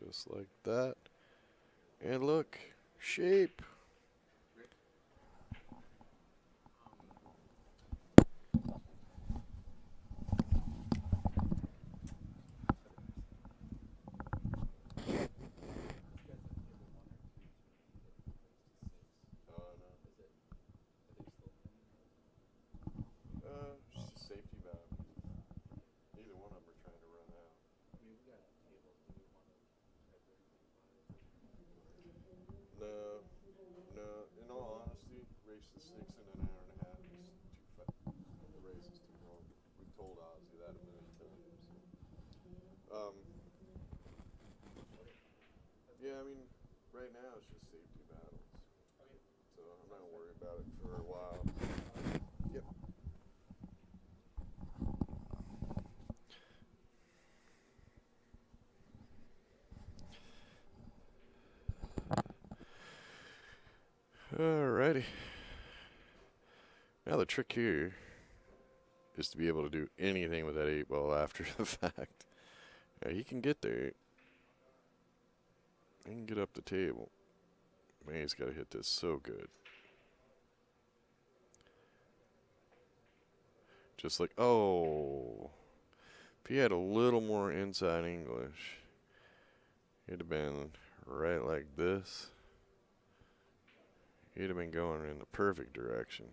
Just like that. And look, shape. Just a safety valve. Neither one of them are trying to run out. No, no. In all honesty, race the six in an hour and a half is too fast. The race is too long. We've told Ozzy that a million times. Yeah, I mean, right now it's just safety battles. So I'm not worried about it for a while. Yep. Alrighty. Now the trick here is to be able to do anything with that 8-ball after the fact. Now he can get there. He can get up the table. Man, he's got to hit this so good. Just like, oh. If he had a little more inside English, he'd have been right like this. He'd have been going in the perfect direction.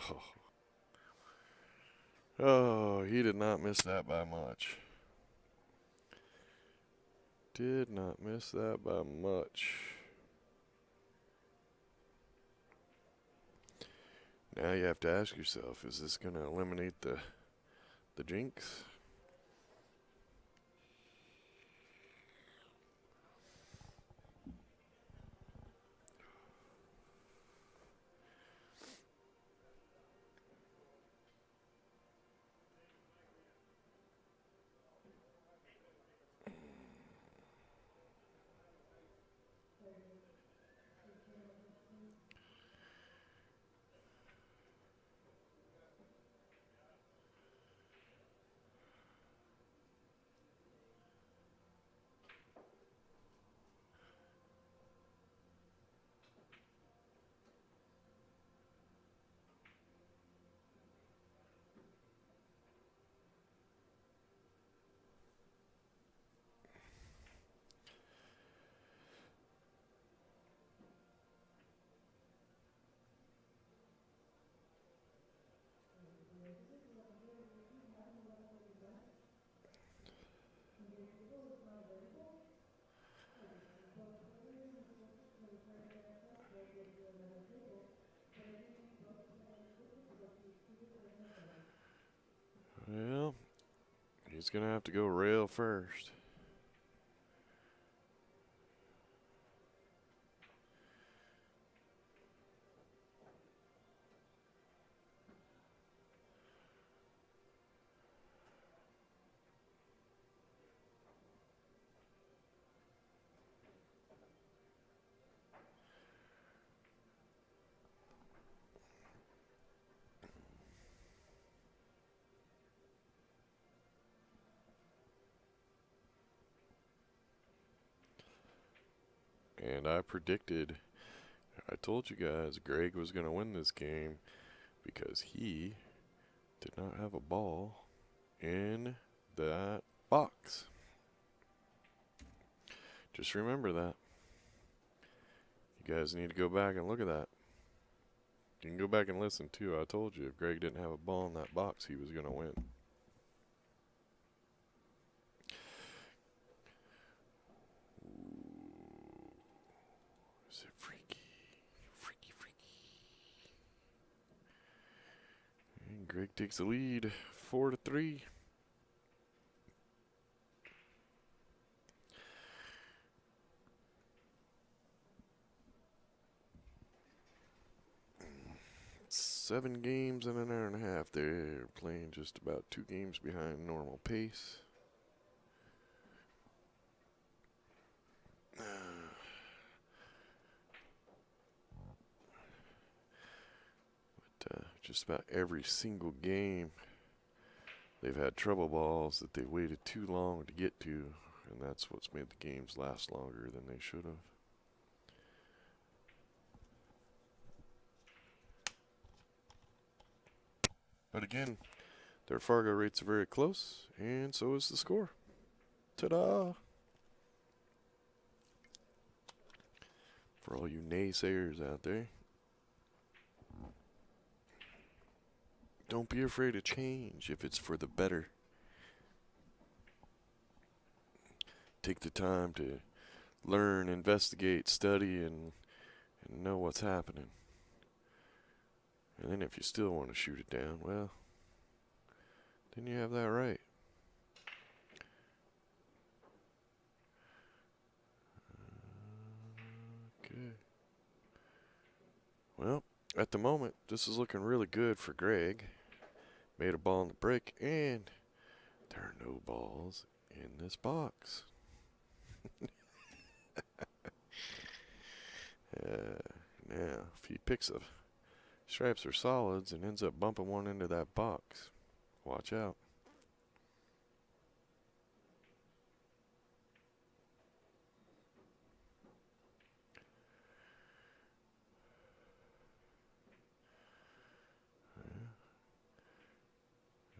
Oh. Oh, he did not miss that by much. Did not miss that by much. Now you have to ask yourself, is this going to eliminate the jinx? Well, he's going to have to go rail first. And I predicted, I told you guys Greg was going to win this game because he did not have a ball in that box. Just remember that. You guys need to go back and look at that. You can go back and listen too. I told you if Greg didn't have a ball in that box, he was going to win. Ooh. Is it freaky? Freaky, freaky. And Greg takes the lead, 4-3. Seven games in an hour and a half. They're playing just about 2 games behind normal pace. But just about every single game, they've had trouble balls that they waited too long to get to, and that's what's made the games last longer than they should have. But again, their Fargo rates are very close, and so is the score. Ta-da! For all you naysayers out there, don't be afraid to change if it's for the better. Take the time to learn, investigate, study, and know what's happening. And then if you still want to shoot it down, well, then you have that right. Okay. Well, at the moment, this is looking really good for Greg. Made a ball in the break, and there are no balls in this box. Now, if he picks a stripes or solids and ends up bumping one into that box, watch out.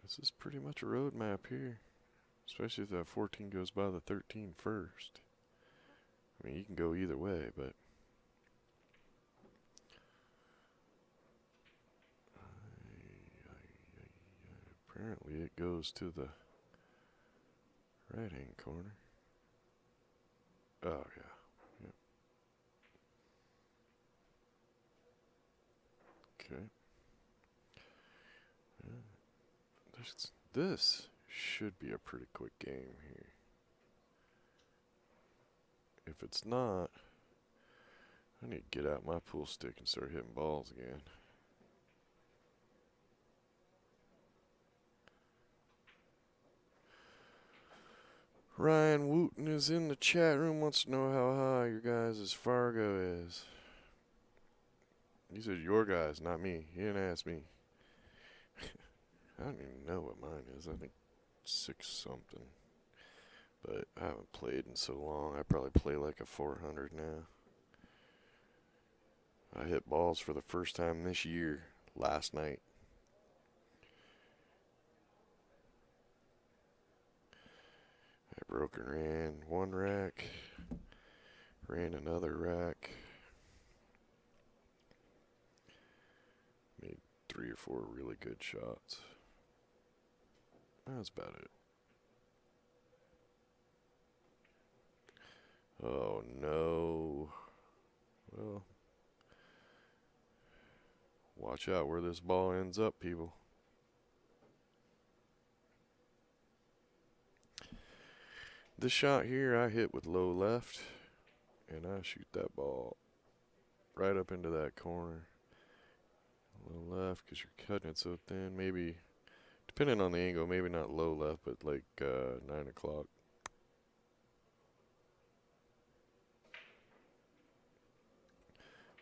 This is pretty much a road map here, especially if that 14 goes by the 13 first. I mean, you can go either way, but apparently it goes to the right-hand corner. Oh, yeah. Yep. Okay. This should be a pretty quick game here. If it's not, I need to get out my pool stick and start hitting balls again. Ryan Wooten is in the chat room, wants to know how high your guys' Fargo is. He said your guys, not me. He didn't ask me. I don't even know what mine is. I think 6 something. But I haven't played in so long. I probably play like a 400 now. I hit balls for the first time this year, last night. I broke and ran one rack, ran another rack, made 3 or 4 really good shots. That's about it. Oh no. Well, watch out where this ball ends up, people. This shot here I hit with low left, and I shoot that ball right up into that corner. Low left because you're cutting it so thin. Maybe, depending on the angle, maybe not low left, but like 9 o'clock.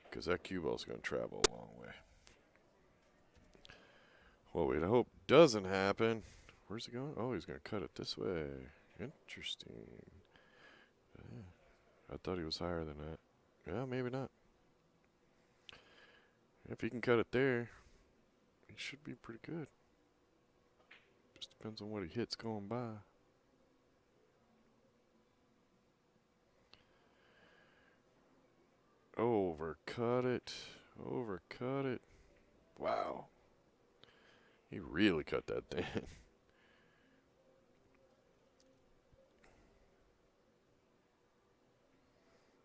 Because that cue ball's going to travel a long way. What we'd hope doesn't happen. Where's he going? Oh, he's going to cut it this way. Interesting. I thought he was higher than that. Yeah, maybe not. If he can cut it there, he should be pretty good. Just depends on what he hits going by. Overcut it. Overcut it. Wow. He really cut that thing.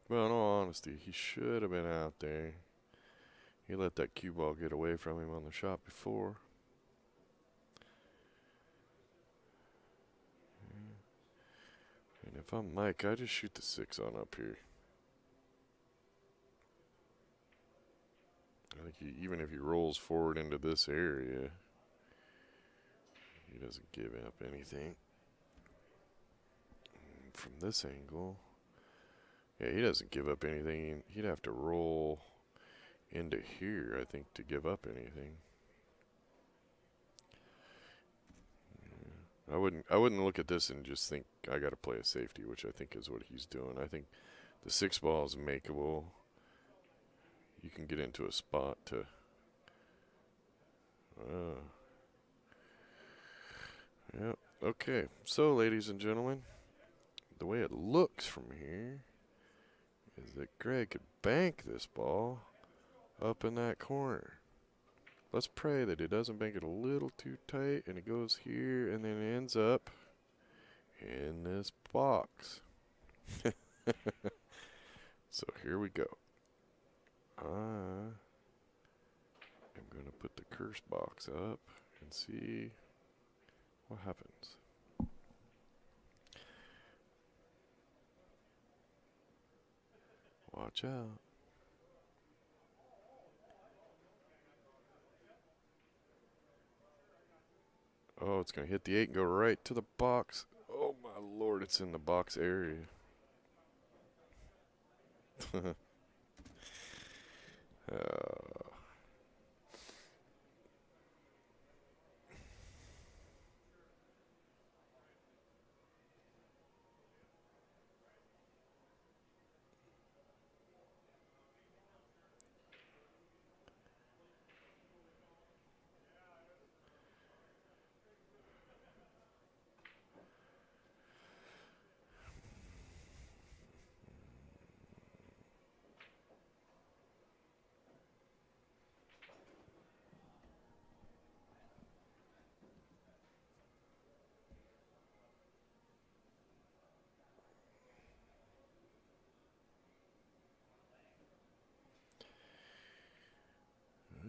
Well, in all honesty, he should have been out there. He let that cue ball get away from him on the shot before. And if I'm Mike, I just shoot the 6 on up here. I think even if he rolls forward into this area, he doesn't give up anything. And from this angle, yeah, he doesn't give up anything. He'd have to roll into here, I think, to give up anything. Yeah. I wouldn't look at this and just think I got to play a safety, which I think is what he's doing. I think the 6 ball is makeable. You can get into a spot to. Yep. Okay. So, ladies and gentlemen, the way it looks from here is that Greg could bank this ball up in that corner. Let's pray that he doesn't bank it a little too tight and it goes here and then it ends up in this box. So here we go. I am going to put the curse box up and see what happens. Watch out. Oh, it's going to hit the 8 and go right to the box. Oh, my Lord, it's in the box area.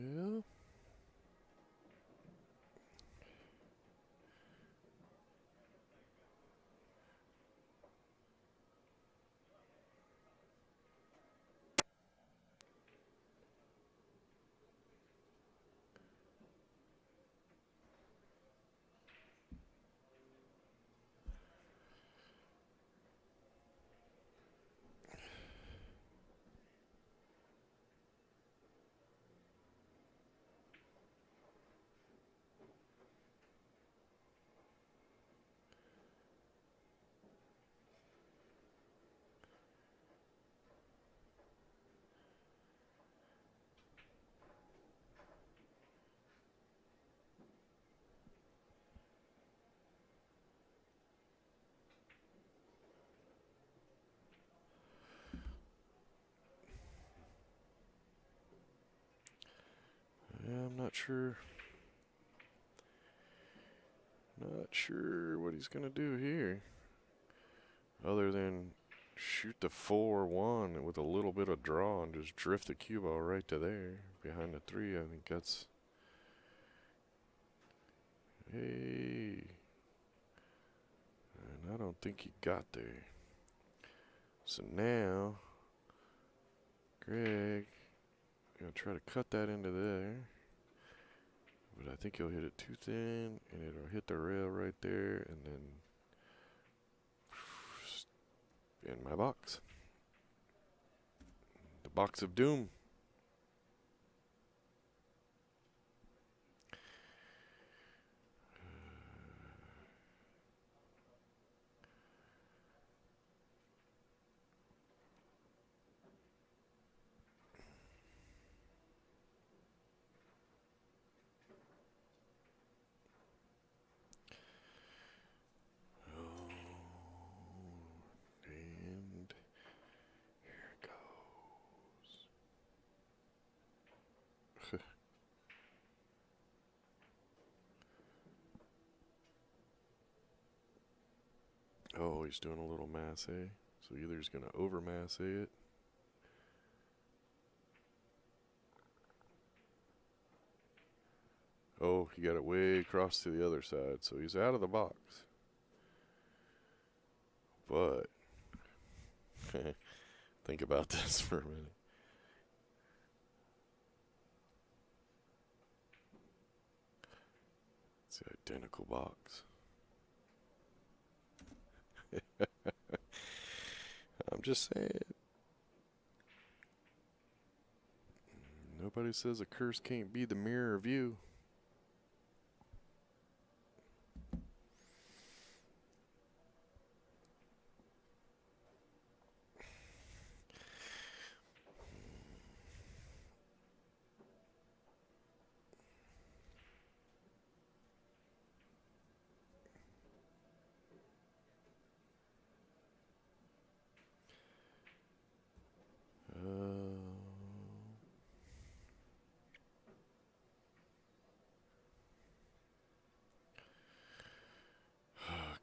Yeah. I'm not sure. Not sure what he's going to do here. Other than shoot the 4-1 with a little bit of draw and just drift the cue ball right to there. Behind the 3, I think that's. Hey. And I don't think he got there. So now, Greg, going to try to cut that into there. But I think he'll hit it too thin, and it'll hit the rail right there, and then in my box. The box of doom. Oh, he's doing a little masse. So either he's going to over masse it. Oh, he got it way across to the other side, so he's out of the box. But think about this for a minute. It's the identical box. I'm just saying. Nobody says a curse can't be the mirror of you.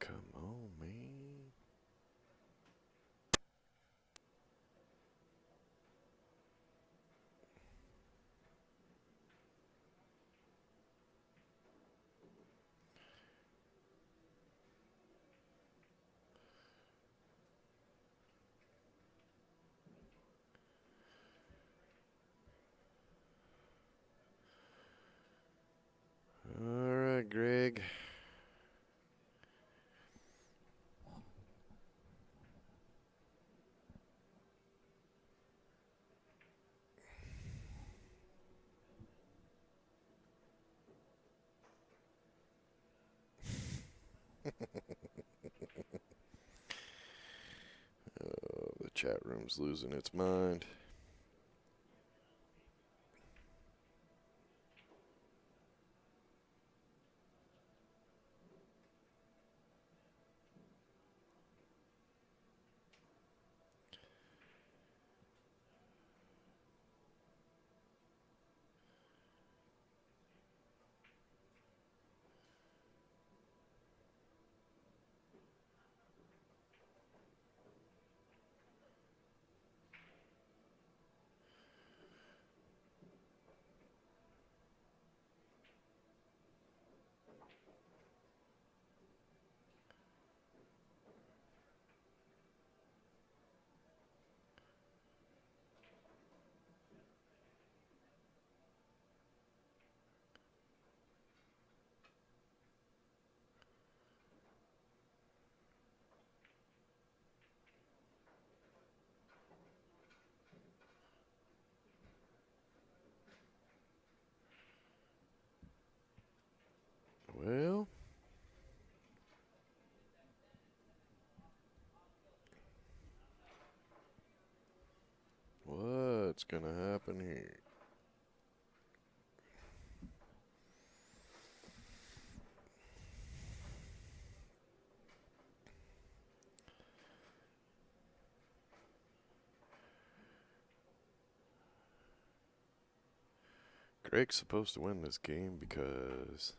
Come on, man. All right, Greg. Oh, the chat room's losing its mind. Well, what's gonna happen here? Greg's supposed to win this game because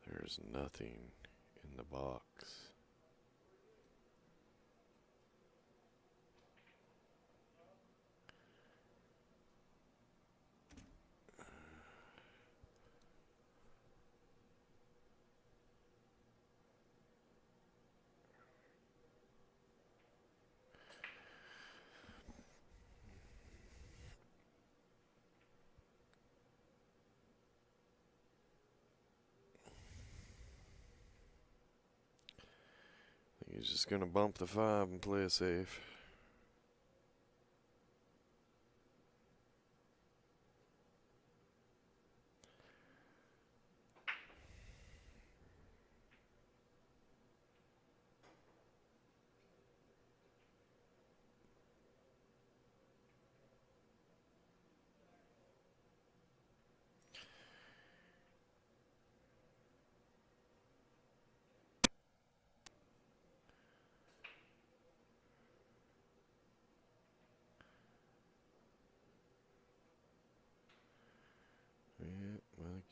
there's nothing in the box. He's just gonna bump the 5 and play it safe.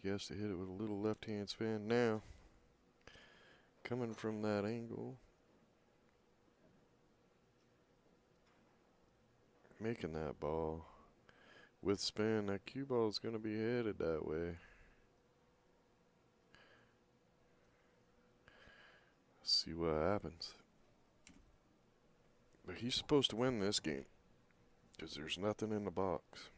He has to hit it with a little left-hand spin now. Coming from that angle. Making that ball. With spin, that cue ball is going to be headed that way. Let's see what happens. But he's supposed to win this game. Because there's nothing in the box.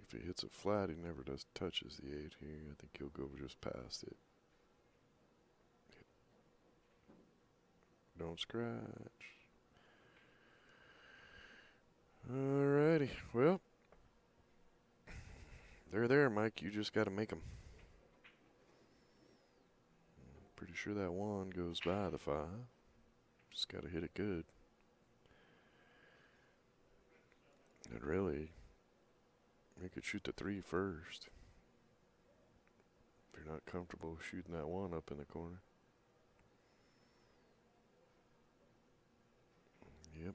If he hits it flat, he never does touches the 8 here. I think he'll go just past it. Don't scratch. Alrighty. Well, they're there, Mike. You just got to make them. Pretty sure that 1 goes by the 5. Just got to hit it good. And really, you could shoot the 3 first. If you're not comfortable shooting that 1 up in the corner. Yep.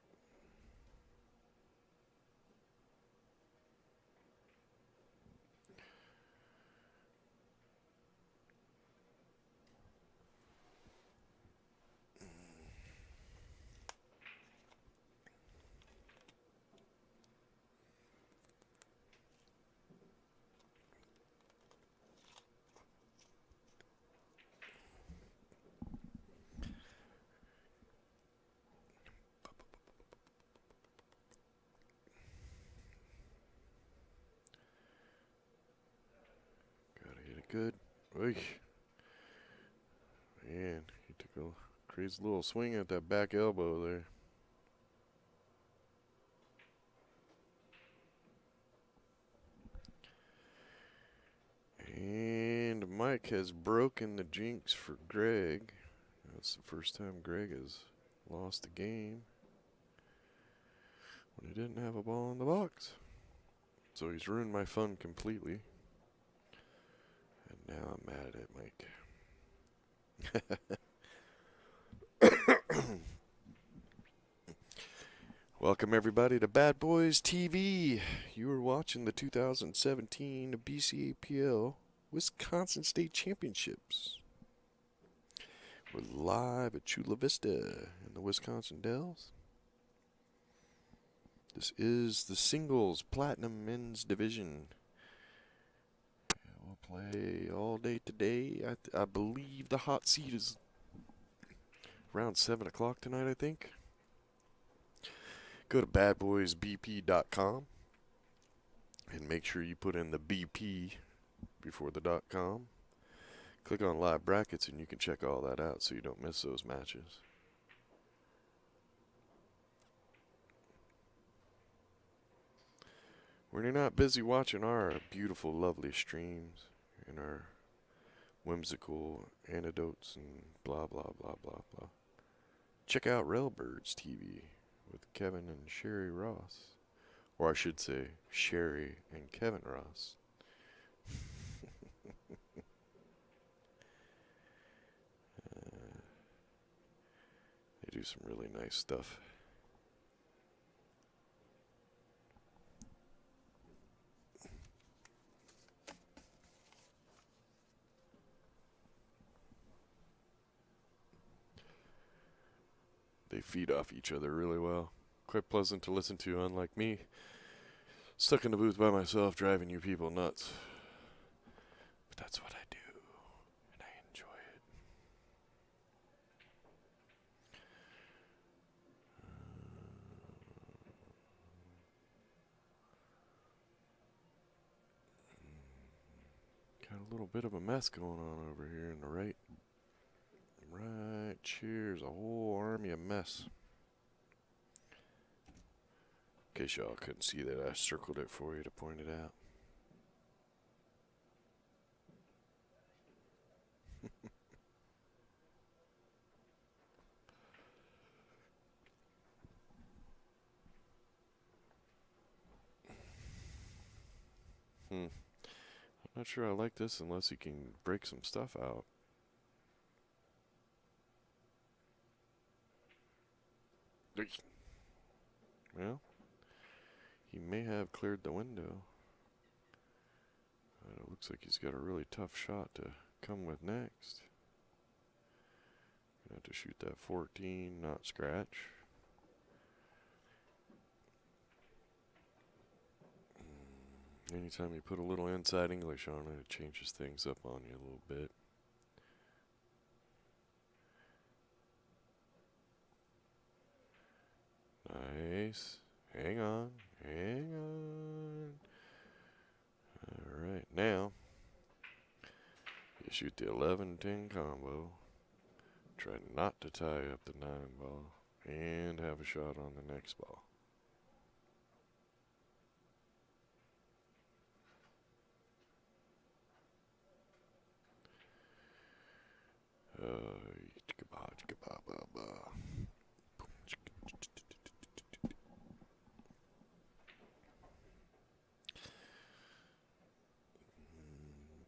Good. Oy. Man, he took a crazy little swing at that back elbow there. And Mike has broken the jinx for Greg. That's the first time Greg has lost a game when he didn't have a ball in the box. So he's ruined my fun completely. And now I'm mad at Mike. Welcome everybody to Bad Boys TV. You are watching the 2017 Bcapl Wisconsin State Championships. We're live at Chula Vista in the Wisconsin Dells. This is the singles platinum men's division. We'll play all day today. I believe the hot seat is around 7 o'clock tonight, I think. Go to badboysbp.com and make sure you put in the BP before the .com. Click on live brackets and you can check all that out so you don't miss those matches. When you're not busy watching our beautiful, lovely streams and our whimsical anecdotes and blah, blah, blah, blah, blah, check out Railbirds TV with Kevin and Sherry Ross. Or I should say, Sherry and Kevin Ross. They do some really nice stuff. They feed off each other really well. Quite pleasant to listen to, unlike me. Stuck in the booth by myself, driving you people nuts. But that's what I do, and I enjoy it. Got a little bit of a mess going on over here in the right cheers, a whole army of mess. In case y'all couldn't see that, I circled it for you to point it out. I'm not sure I like this unless he can break some stuff out. Well, he may have cleared the window. It looks like he's got a really tough shot to come with next. Gonna have to shoot that 14, not scratch. Anytime you put a little inside English on it, it changes things up on you a little bit. Nice. Hang on. Hang on. Alright, now you shoot the 11-10 combo. Try not to tie up the 9 ball and have a shot on the next ball.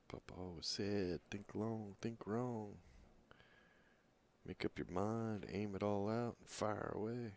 Papa always said, think long, think wrong. Make up your mind, aim it all out, and fire away.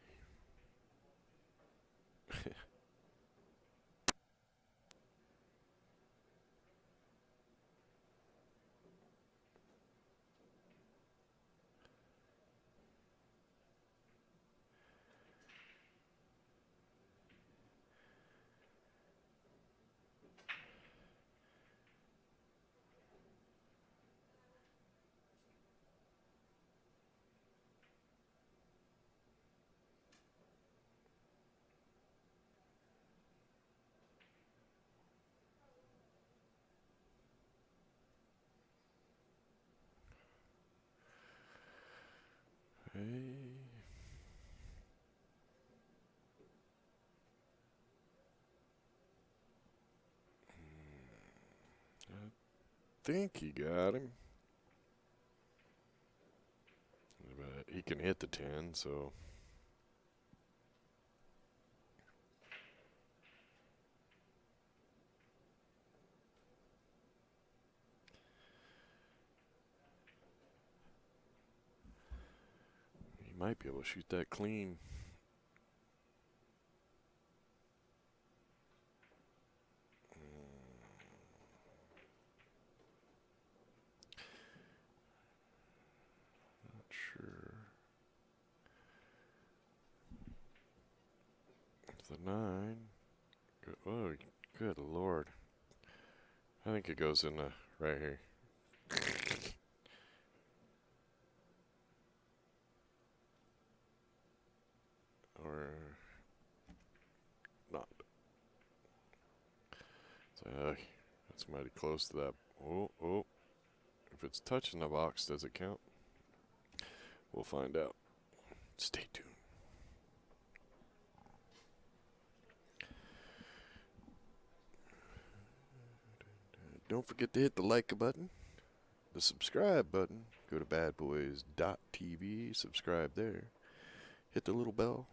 I think he got him. But he can hit the 10, so. He might be able to shoot that clean. Not sure. It's the 9. Good. Oh, good Lord. I think it goes in right here. Or not. So, that's mighty close to that. Oh. If it's touching the box, does it count? We'll find out. Stay tuned. Don't forget to hit the like button, the subscribe button. Go to badboys.tv, subscribe there. Hit the little bell.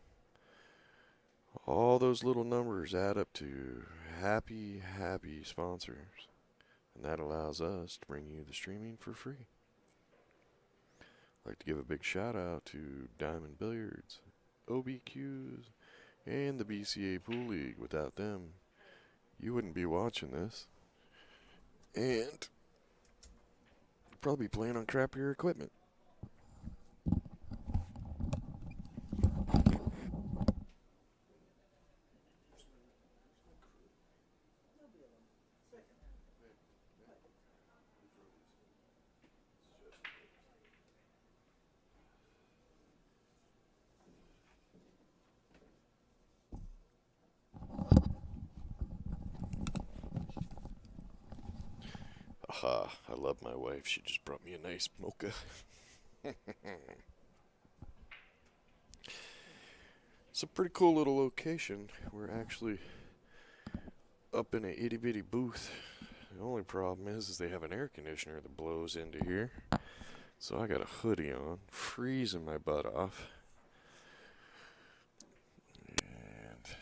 All those little numbers add up to happy, happy sponsors. And that allows us to bring you the streaming for free. I'd like to give a big shout out to Diamond Billiards, OBQs, and the BCA Pool League. Without them, you wouldn't be watching this. And probably playing on crappier equipment. I love my wife. She just brought me a nice mocha. It's a pretty cool little location. We're actually up in a itty bitty booth. The only problem is they have an air conditioner that blows into here. So I got a hoodie on, freezing my butt off. And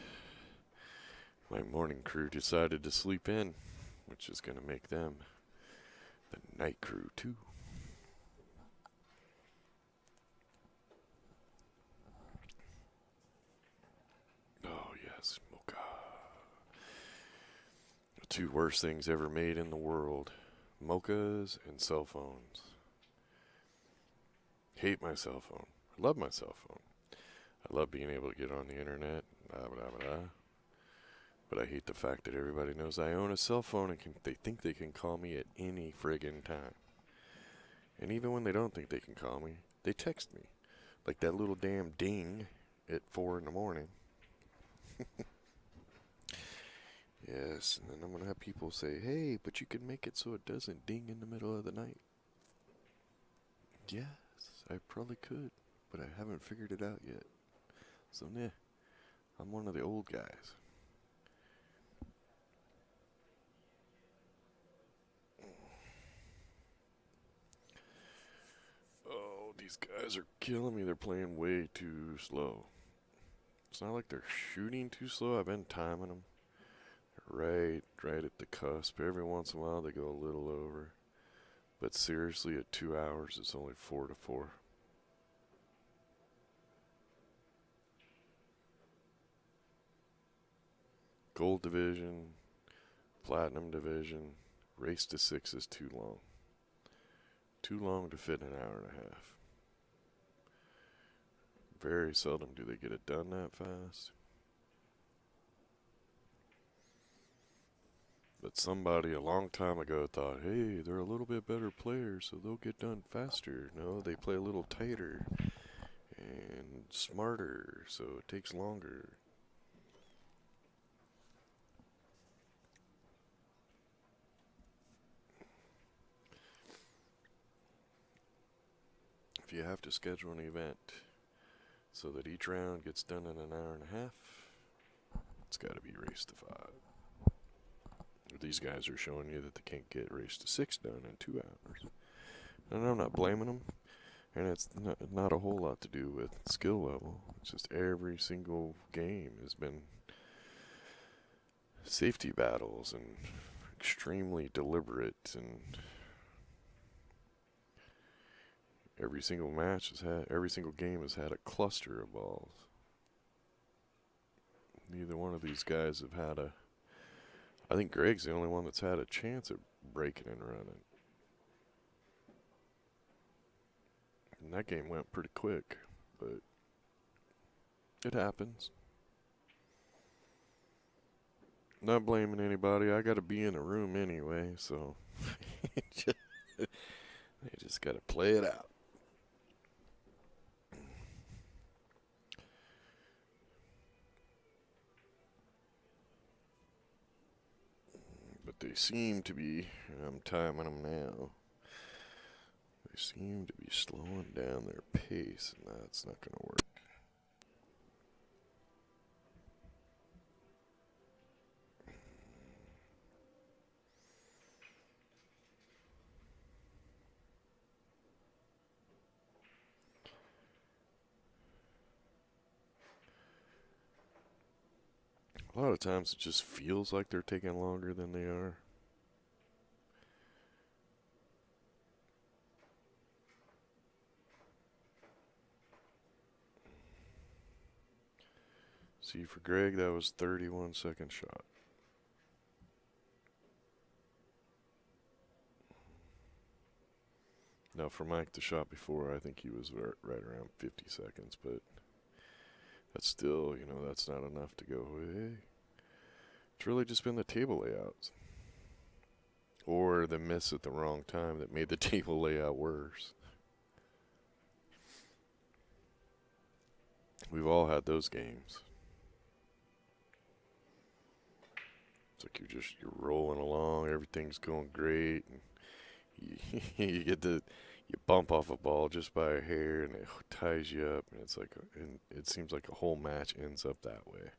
my morning crew decided to sleep in. which is going to make them the night crew too. Oh yes, mocha. The two worst things ever made in the world. Mochas and cell phones. Hate my cell phone. I love my cell phone. I love being able to get on the internet, blah, blah, blah. But I hate the fact that everybody knows I own a cell phone and they think they can call me at any friggin' time. And even when they don't think they can call me, they text me. Like that little damn ding at 4 in the morning. Yes, and then I'm going to have people say, hey, but you can make it so it doesn't ding in the middle of the night. Yes, I probably could, but I haven't figured it out yet. So, nah, I'm one of the old guys. Oh, these guys are killing me. They're playing way too slow. It's not like they're shooting too slow. I've been timing them. Right at the cusp. Every once in a while they go a little over. But seriously, at 2 hours, it's only 4-4. Gold division, platinum division, race to 6 is too long. Too long to fit an hour and a half. Very seldom do they get it done that fast. But somebody a long time ago thought, hey, they're a little bit better players, so they'll get done faster. No, they play a little tighter and smarter, so it takes longer. If you have to schedule an event so that each round gets done in an hour and a half, it's got to be race to 5. These guys are showing you that they can't get race to 6 done in 2 hours. And I'm not blaming them. And it's not a whole lot to do with skill level. It's just every single game has been safety battles and extremely deliberate, and every single game has had a cluster of balls. Neither one of these guys have had I think Greg's the only one that's had a chance at breaking and running. And that game went pretty quick, but it happens. Not blaming anybody. I got to be in a room anyway, so they just got to play it out. But they seem to be, and I'm timing them now, they seem to be slowing down their pace, and that's not going to work. A lot of times it just feels like they're taking longer than they are. See, for Greg, that was 31-second shot. Now, for Mike, the shot before, I think he was right around 50 seconds, but that's still, that's not enough to go, hey. It's really just been the table layouts. Or the miss at the wrong time that made the table layout worse. We've all had those games. It's like you're rolling along, everything's going great, and you bump off a ball just by a hair, and it ties you up, and it seems like a whole match ends up that way.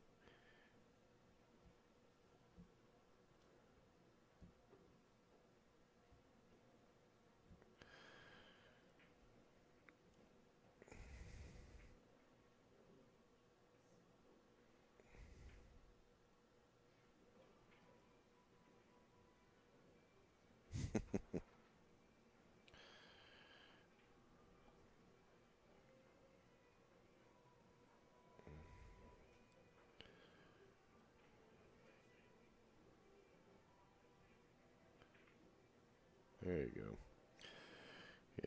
There you go.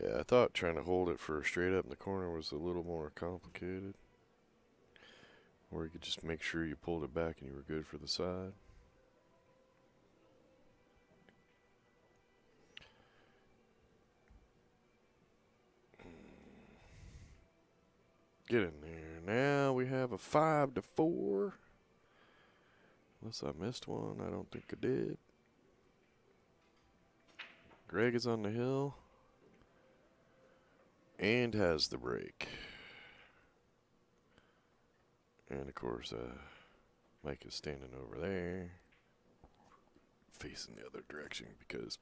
Yeah, I thought trying to hold it for straight up in the corner was a little more complicated. Or you could just make sure you pulled it back and you were good for the side. Get in there. Now we have a 5-4. Unless I missed one. I don't think I did. Greg is on the hill. And has the break. And of course, Mike is standing over there, facing the other direction because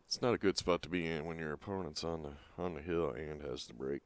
it's not a good spot to be in when your opponent's on the hill and has the break.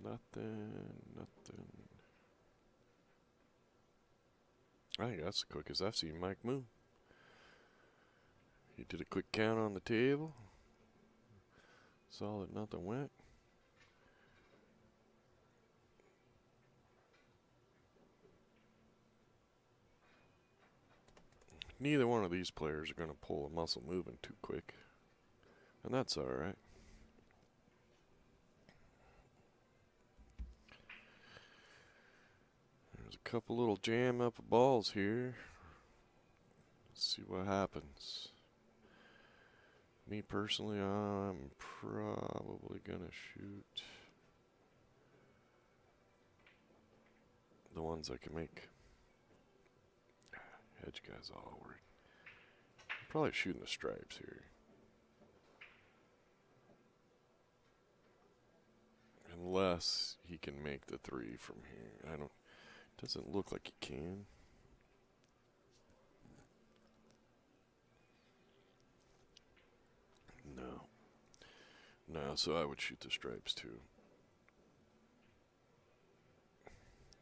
Nothing. I think that's the quickest I've seen Mike move. He did a quick count on the table. Saw that nothing went. Neither one of these players are going to pull a muscle moving too quick. And that's alright. There's a couple little jam up balls here. Let's see what happens. Me personally, I'm probably going to shoot the ones I can make. Hedge guy's all worried. I'm probably shooting the stripes here. Unless he can make the 3 from here. Doesn't look like he can. No, so I would shoot the stripes too.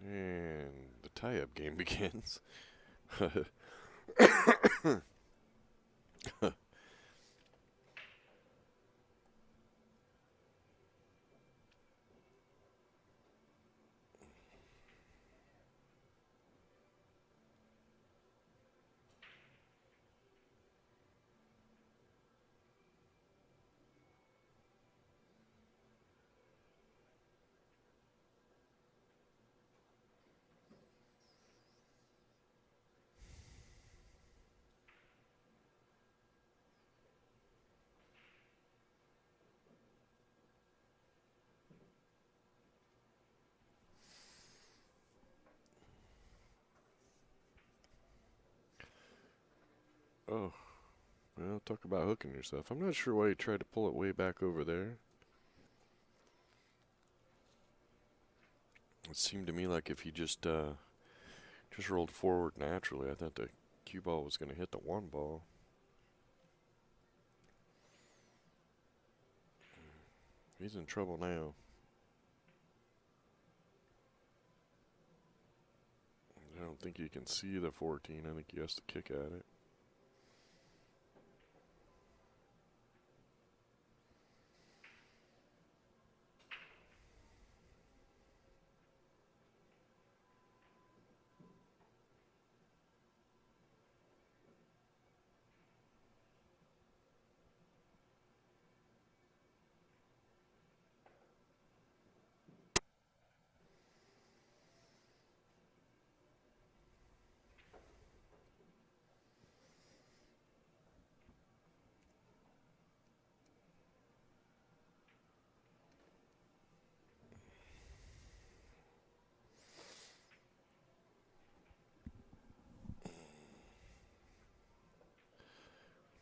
And the tie-up game begins. Oh, well, talk about hooking yourself. I'm not sure why you tried to pull it way back over there. It seemed to me like if he just rolled forward naturally, I thought the cue ball was going to hit the 1 ball. He's in trouble now. I don't think he can see the 14. I think he has to kick at it.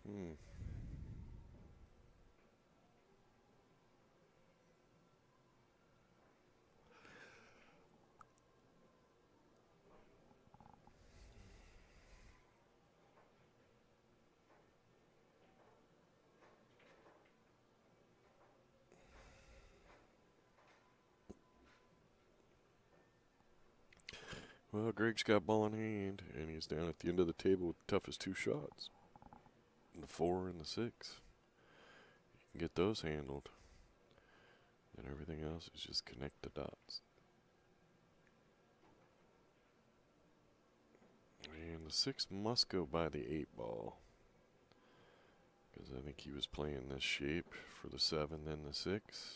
Hmm. Well, Greg's got ball in hand, and he's down at the end of the table with the toughest 2 shots. The 4 and the 6. You can get those handled. And everything else is just connect the dots. And the 6 must go by the 8 ball. Because I think he was playing this shape for the 7, then the 6.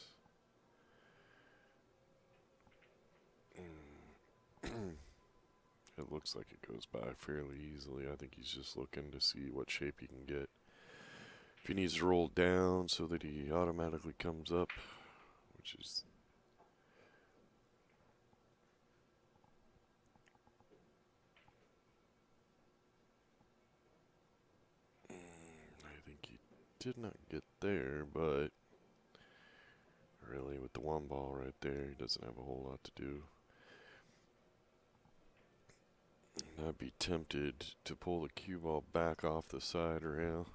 It looks like it goes by fairly easily. I think he's just looking to see what shape he can get. If he needs to roll down so that he automatically comes up, which is... I think he did not get there, but really with the 1 ball right there, he doesn't have a whole lot to do. And I'd be tempted to pull the cue ball back off the side rail.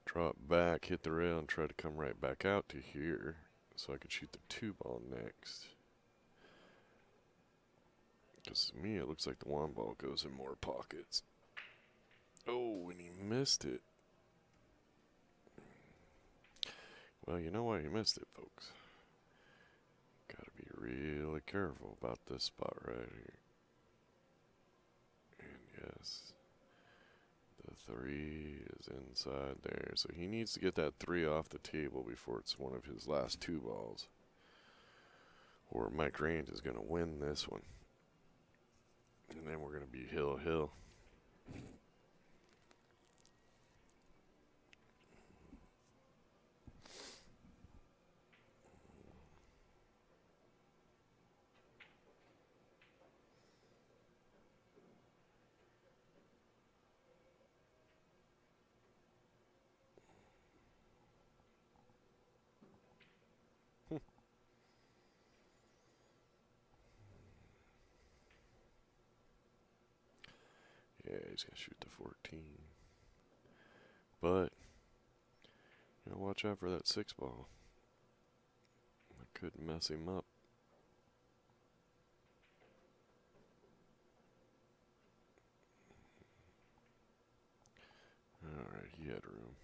Drop back, hit the rail, and try to come right back out to here so I could shoot the 2 ball next. Because to me, it looks like the 1 ball goes in more pockets. Oh, and he missed it. Well, you know why he missed it, folks. Gotta be really careful about this spot right here. And yes, the 3 is inside there. So he needs to get that 3 off the table before it's one of his last 2 balls. Or Mike Range is going to win this one. And then we're going to be hill. Yeah, he's going to shoot the 14. But, you know, watch out for that 6 ball. That could mess him up. Alright, he had room.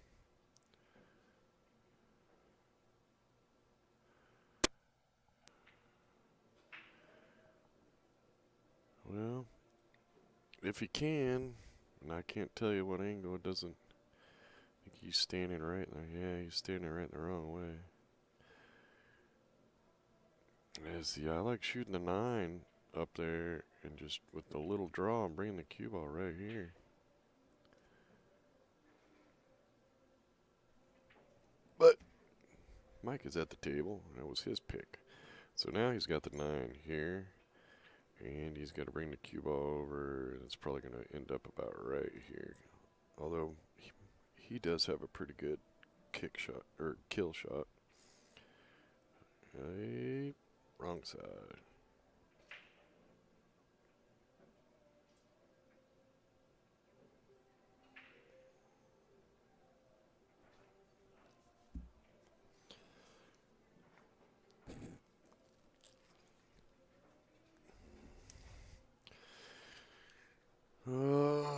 Well, if he can, and I can't tell you what angle, it doesn't. I think he's standing right there. Yeah, he's standing right the wrong way. See, I like shooting the 9 up there and just with the little draw and bringing the cue ball right here. But Mike is at the table. That was his pick. So now he's got the 9 here. And he's got to bring the cue ball over. And it's probably going to end up about right here. Although he does have a pretty good kick shot, or kill shot. Hey, wrong side. Oh.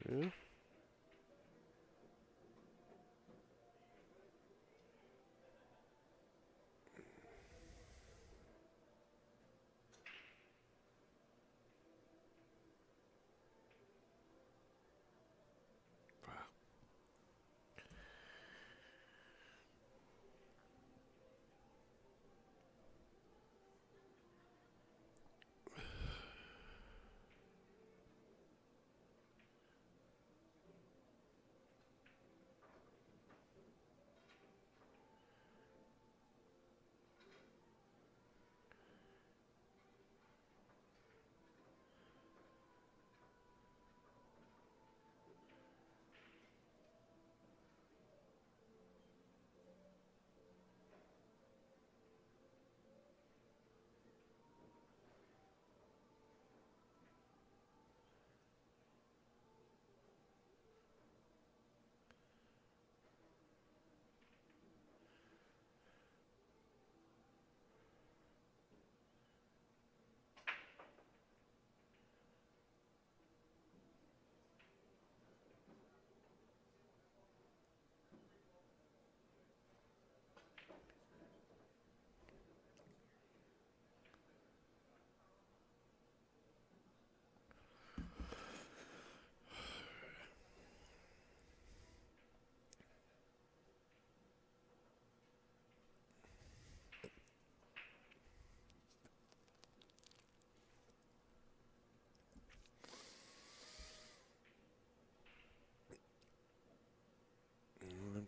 Yeah.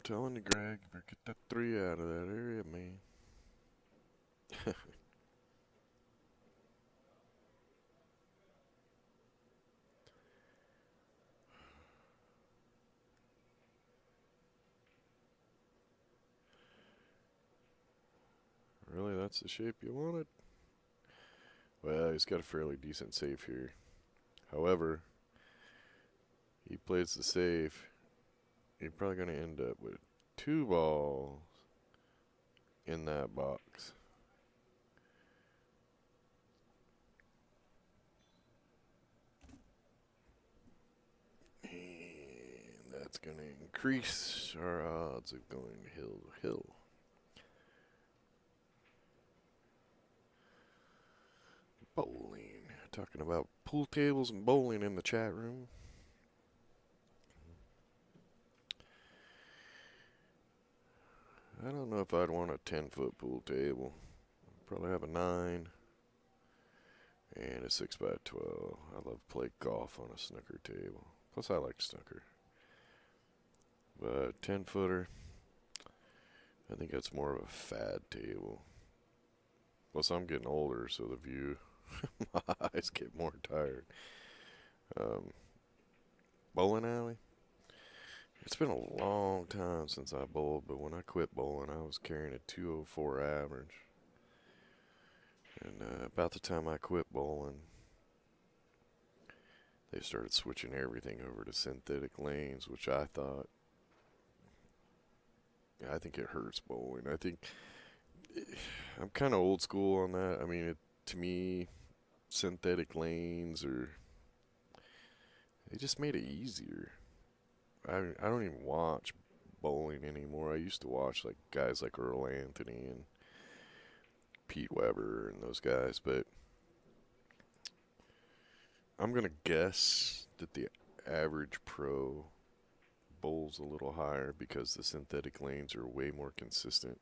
telling you, Greg, you better get that 3 out of that area, man. Really, that's the shape you wanted? Well, he's got a fairly decent safe here. However, he plays the safe. You're probably going to end up with 2 balls in that box. And that's going to increase our odds of going hill to hill. Bowling. Talking about pool tables and bowling in the chat room. I don't know if I'd want a 10-foot pool table. I'd probably have a 9 and a 6x12. I love to play golf on a snooker table. Plus, I like snooker. But 10-footer, I think that's more of a fad table. Plus, I'm getting older, so the view, my eyes get more tired. Bowling alley. It's been a long time since I bowled, but when I quit bowling, I was carrying a 204 average. And about the time I quit bowling, they started switching everything over to synthetic lanes, which I think it hurts bowling. I think I'm kind of old school on that. I mean, to me, synthetic lanes they just made it easier. I don't even watch bowling anymore. I used to watch like guys like Earl Anthony and Pete Weber and those guys, but I'm gonna guess that the average pro bowls a little higher because the synthetic lanes are way more consistent.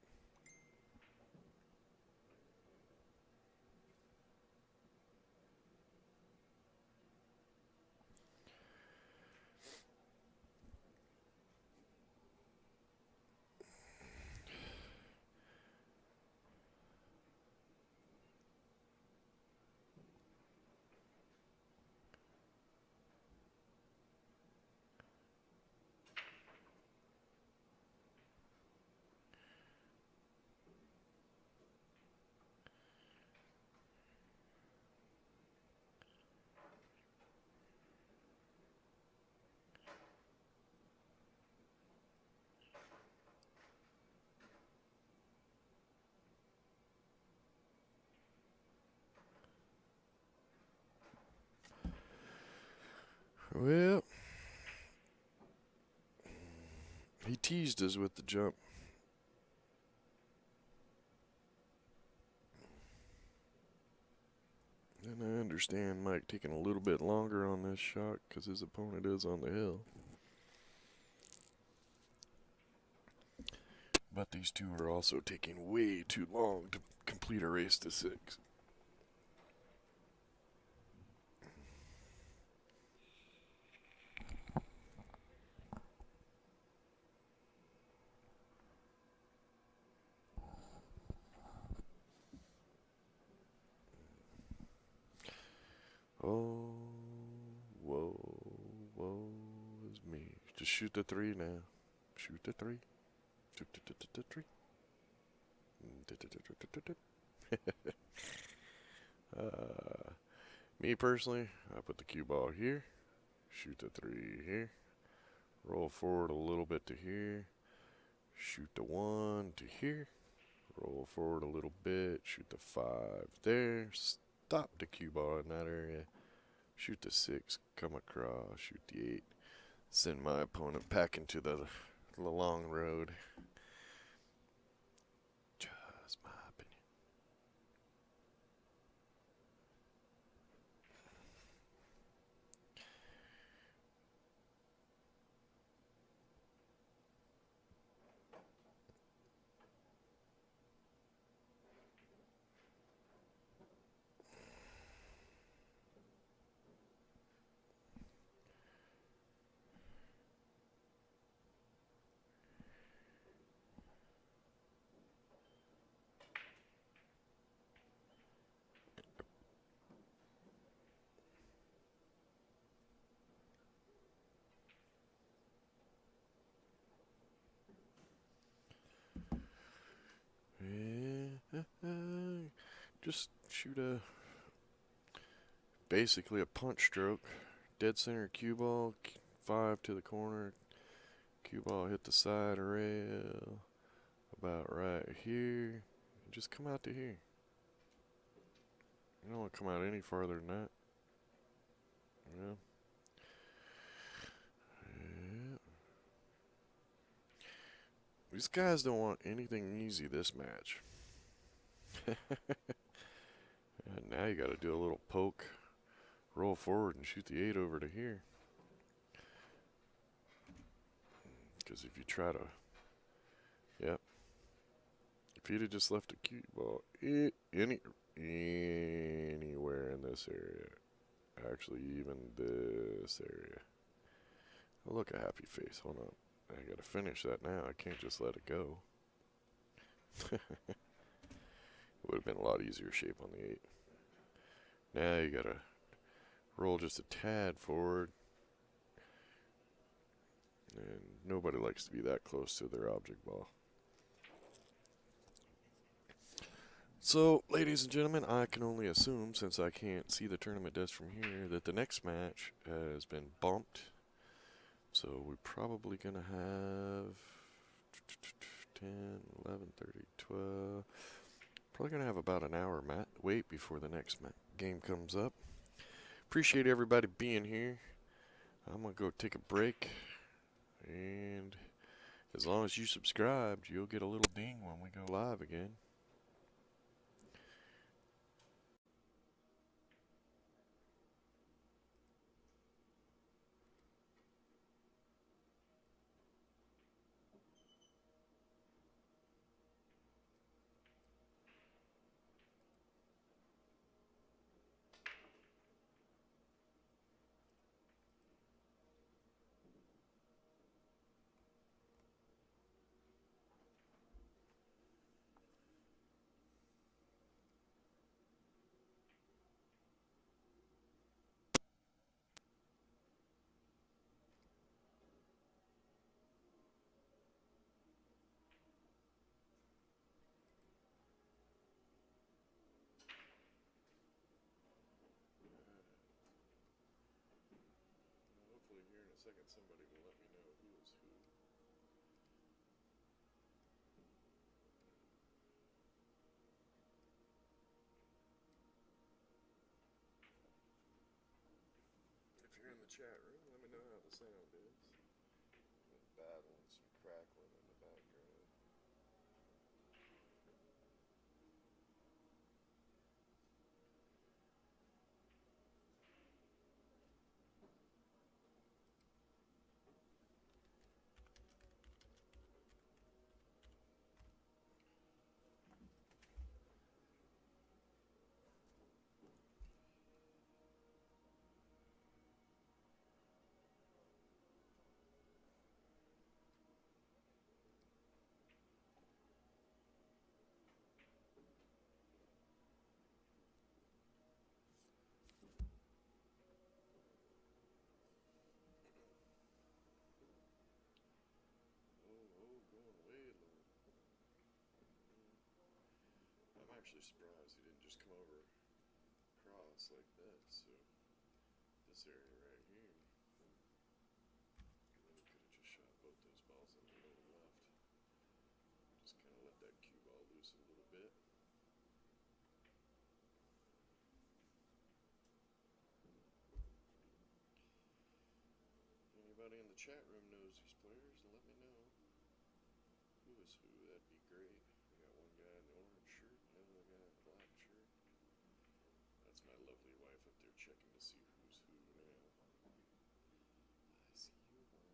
Well, he teased us with the jump. And I understand Mike taking a little bit longer on this shot because his opponent is on the hill. But these two are also taking way too long to complete a race to 6. Oh, whoa, whoa is me. Just shoot the 3 now. Shoot the 3. Shoot the 3. Me personally, I put the cue ball here. Shoot the 3 here. Roll forward a little bit to here. Shoot the 1 to here. Roll forward a little bit. Shoot the 5 there. Stop the cue ball in that area. Shoot the 6. Come across. Shoot the 8. Send my opponent packing to the long road. Just my opinion. Just shoot basically a punch stroke. Dead center cue ball, 5 to the corner. Cue ball hit the side rail. About right here. Just come out to here. You don't want to come out any farther than that. Yeah. These guys don't want anything easy this match. And now you got to do a little poke, roll forward, and shoot the 8 over to here. Because if you try to, yep. If he'd have just left a cue ball anywhere in this area, actually even this area. Oh, look, a happy face. Hold on. I got to finish that now. I can't just let it go. It would have been a lot easier shape on the 8. Now you got to roll just a tad forward. And nobody likes to be that close to their object ball. So, ladies and gentlemen, I can only assume, since I can't see the tournament desk from here, that the next match has been bumped. So we're probably going to have 10, 11, 30, 12. Probably going to have about an hour wait before the next game comes up. Appreciate everybody being here. I'm going to go take a break. And as long as you subscribed, you'll get a little ding when we go live again. Hopefully here in a second somebody will let me know who is who. If you're in the chat room, let me know how the sound is. Some battling, some crackling in the background. Going way low. I'm actually surprised he didn't just come over across like that. So this area right here, and then he could have just shot both those balls in the middle left. Just kind of let that cue ball loose a little bit. Anybody in the chat room knows these players, let me know who is who. That'd be great. We got one guy in the orange shirt, another guy in the black shirt. That's my lovely wife up there checking to see who's who now. I see you, boy.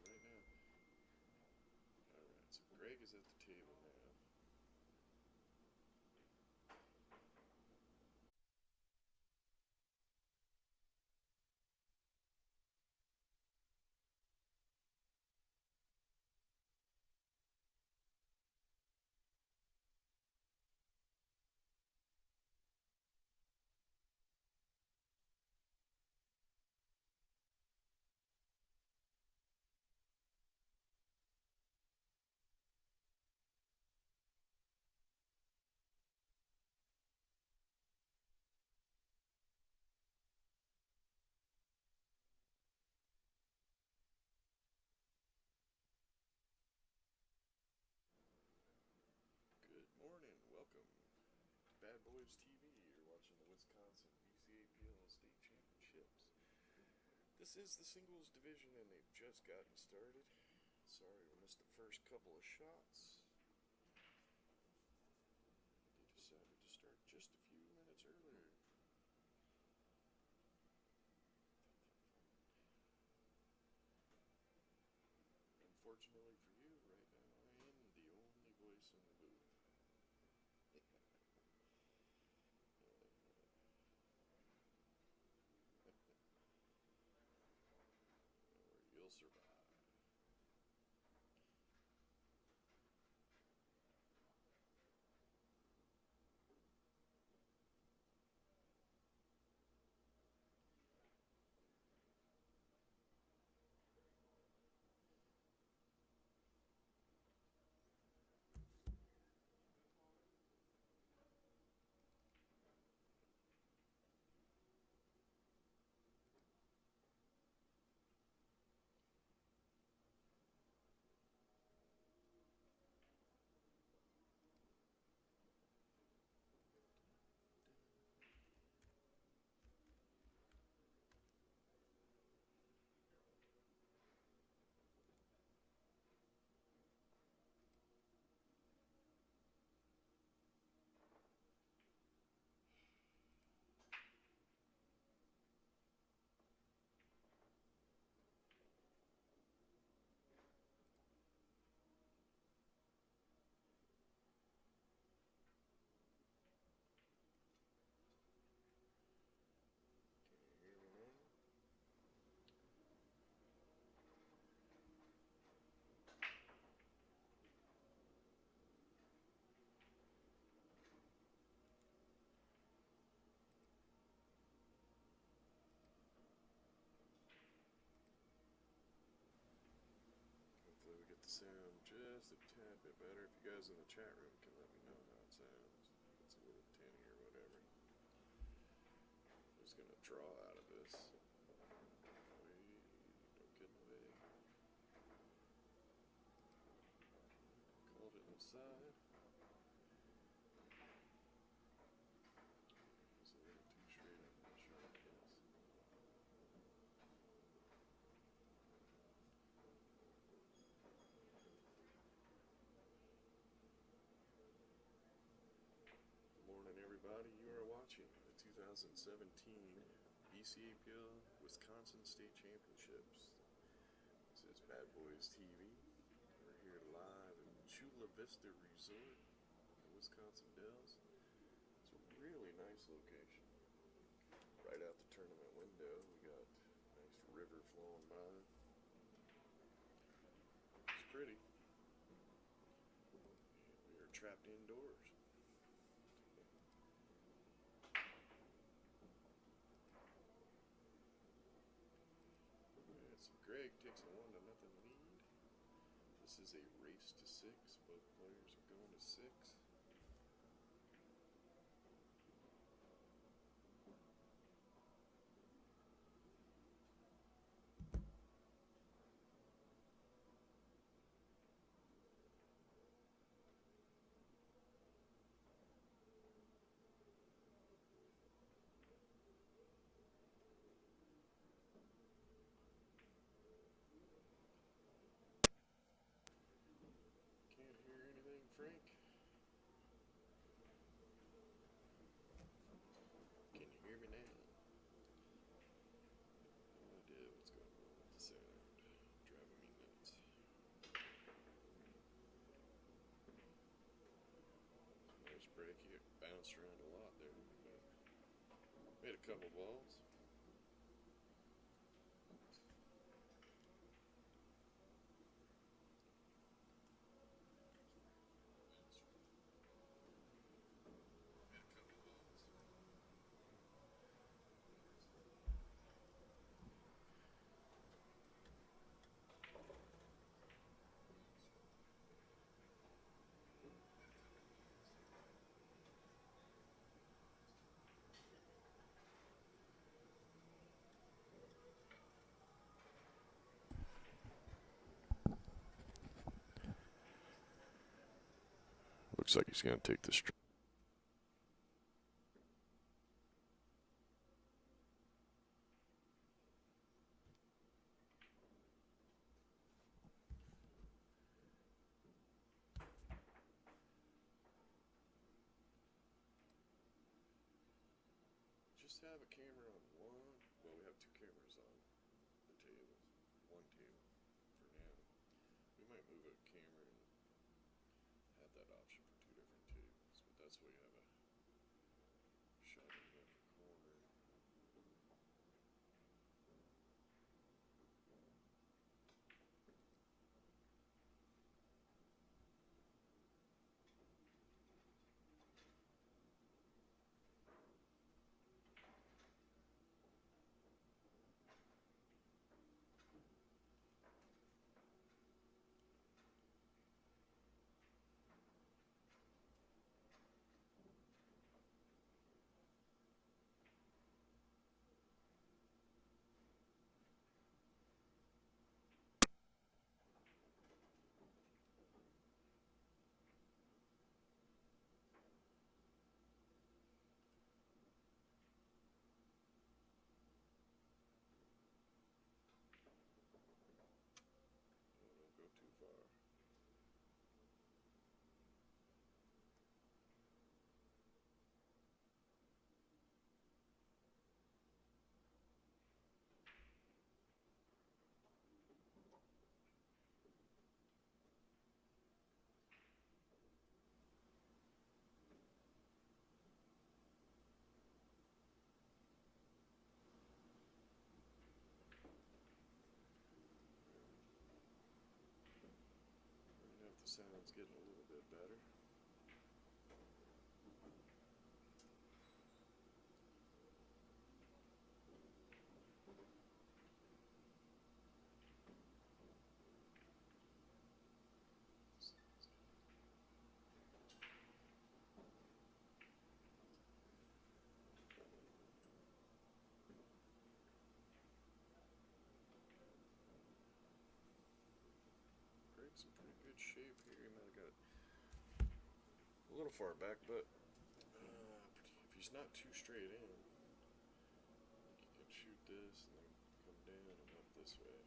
Right now. Alright, so Greg is at the table now. Bad Boys TV. You're watching the Wisconsin Bcapl State Championships. This is the singles division, and they've just gotten started. Sorry we missed the first couple of shots. They decided to start just a few minutes earlier. Unfortunately for you, right now I am the only voice in the booth. Or you'll survive. Hopefully we get the sound just a tad bit better. If you guys in the chat room can let me know how it sounds. If it's a little tinny or whatever. I'm just gonna draw out of this. Wait, don't get in the way. Called it inside. It's a little too straight, I'm not sure what it is. Good morning, everybody. You are watching the 2017 Bcapl Wisconsin State Championships. This is Bad Boys TV. We're here live in Chula Vista Resort in the Wisconsin Dells. It's a really nice location. Right out the tournament window, we got a nice river flowing by. It's pretty. And we are trapped indoors. So Greg takes a 1-0 lead. This is a race to 6. Both players are going to 6. Can't hear anything, Frank. Can you hear me now? No idea what's going on with the sound. Driving me nuts. Nice break. He bounced around a lot there. Made a couple balls. Looks like he's going to take the strike. just have a camera on one. Well, we have two cameras on the table. One table for now. We might move a camera and have that option for two different tables, but that's why you have a shot in every corner. Don't go too far. Now if the sound's getting a little bit better. Great's in pretty good shape here. You might have got it a little far back, but if he's not too straight in, you can shoot this and then come down and up this way.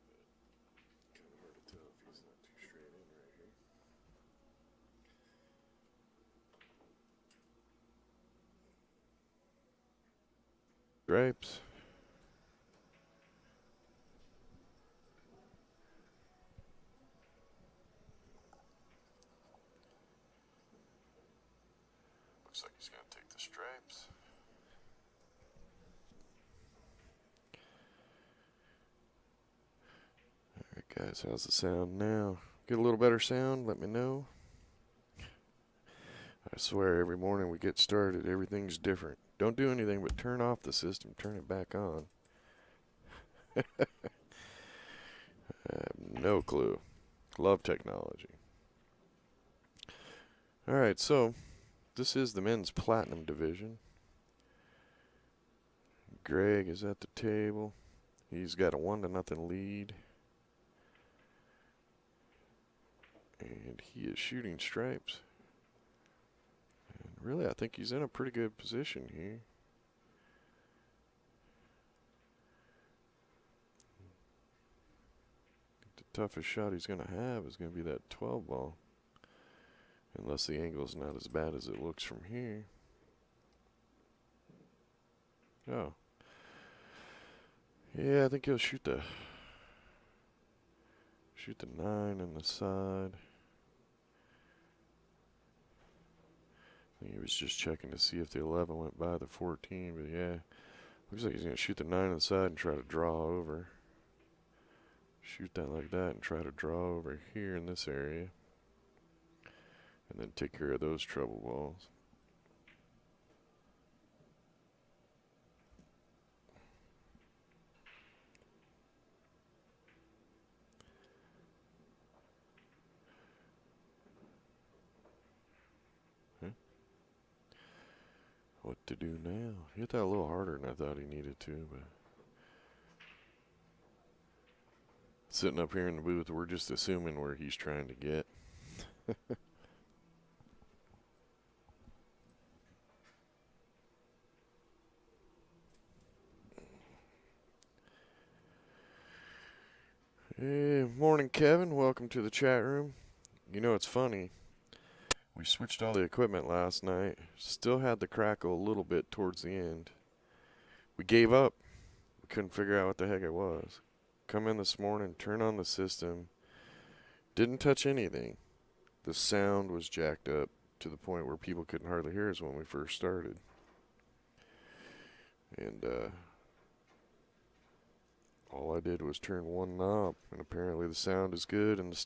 But kind of hard to tell if he's not too straight in right here. Stripes. Looks like he's going to take the stripes. Alright guys, how's the sound now? Get a little better sound? Let me know. I swear every morning we get started, everything's different. Don't do anything but turn off the system, turn it back on. I have no clue. Love technology. Alright, so this is the men's platinum division. Greg is at the table. He's got a 1-0 lead. And he is shooting stripes. And really, I think he's in a pretty good position here. The toughest shot he's going to have is going to be that 12 ball. Unless the angle's not as bad as it looks from here. Oh. Yeah, I think he'll shoot the 9 on the side. I think he was just checking to see if the 11 went by the 14, but yeah. Looks like he's going to shoot the 9 on the side and try to draw over. Shoot that like that and try to draw over here in this area. And then take care of those trouble balls. What to do now? He hit that a little harder than I thought he needed to, but sitting up here in the booth, we're just assuming where he's trying to get. Hey, morning, Kevin. Welcome to the chat room. You know, it's funny. We switched all the equipment last night. Still had the crackle a little bit towards the end. We gave up. We couldn't figure out what the heck it was. Come in this morning, turn on the system. Didn't touch anything. The sound was jacked up to the point where people couldn't hardly hear us when we first started. And all I did was turn one knob, and apparently the sound is good and the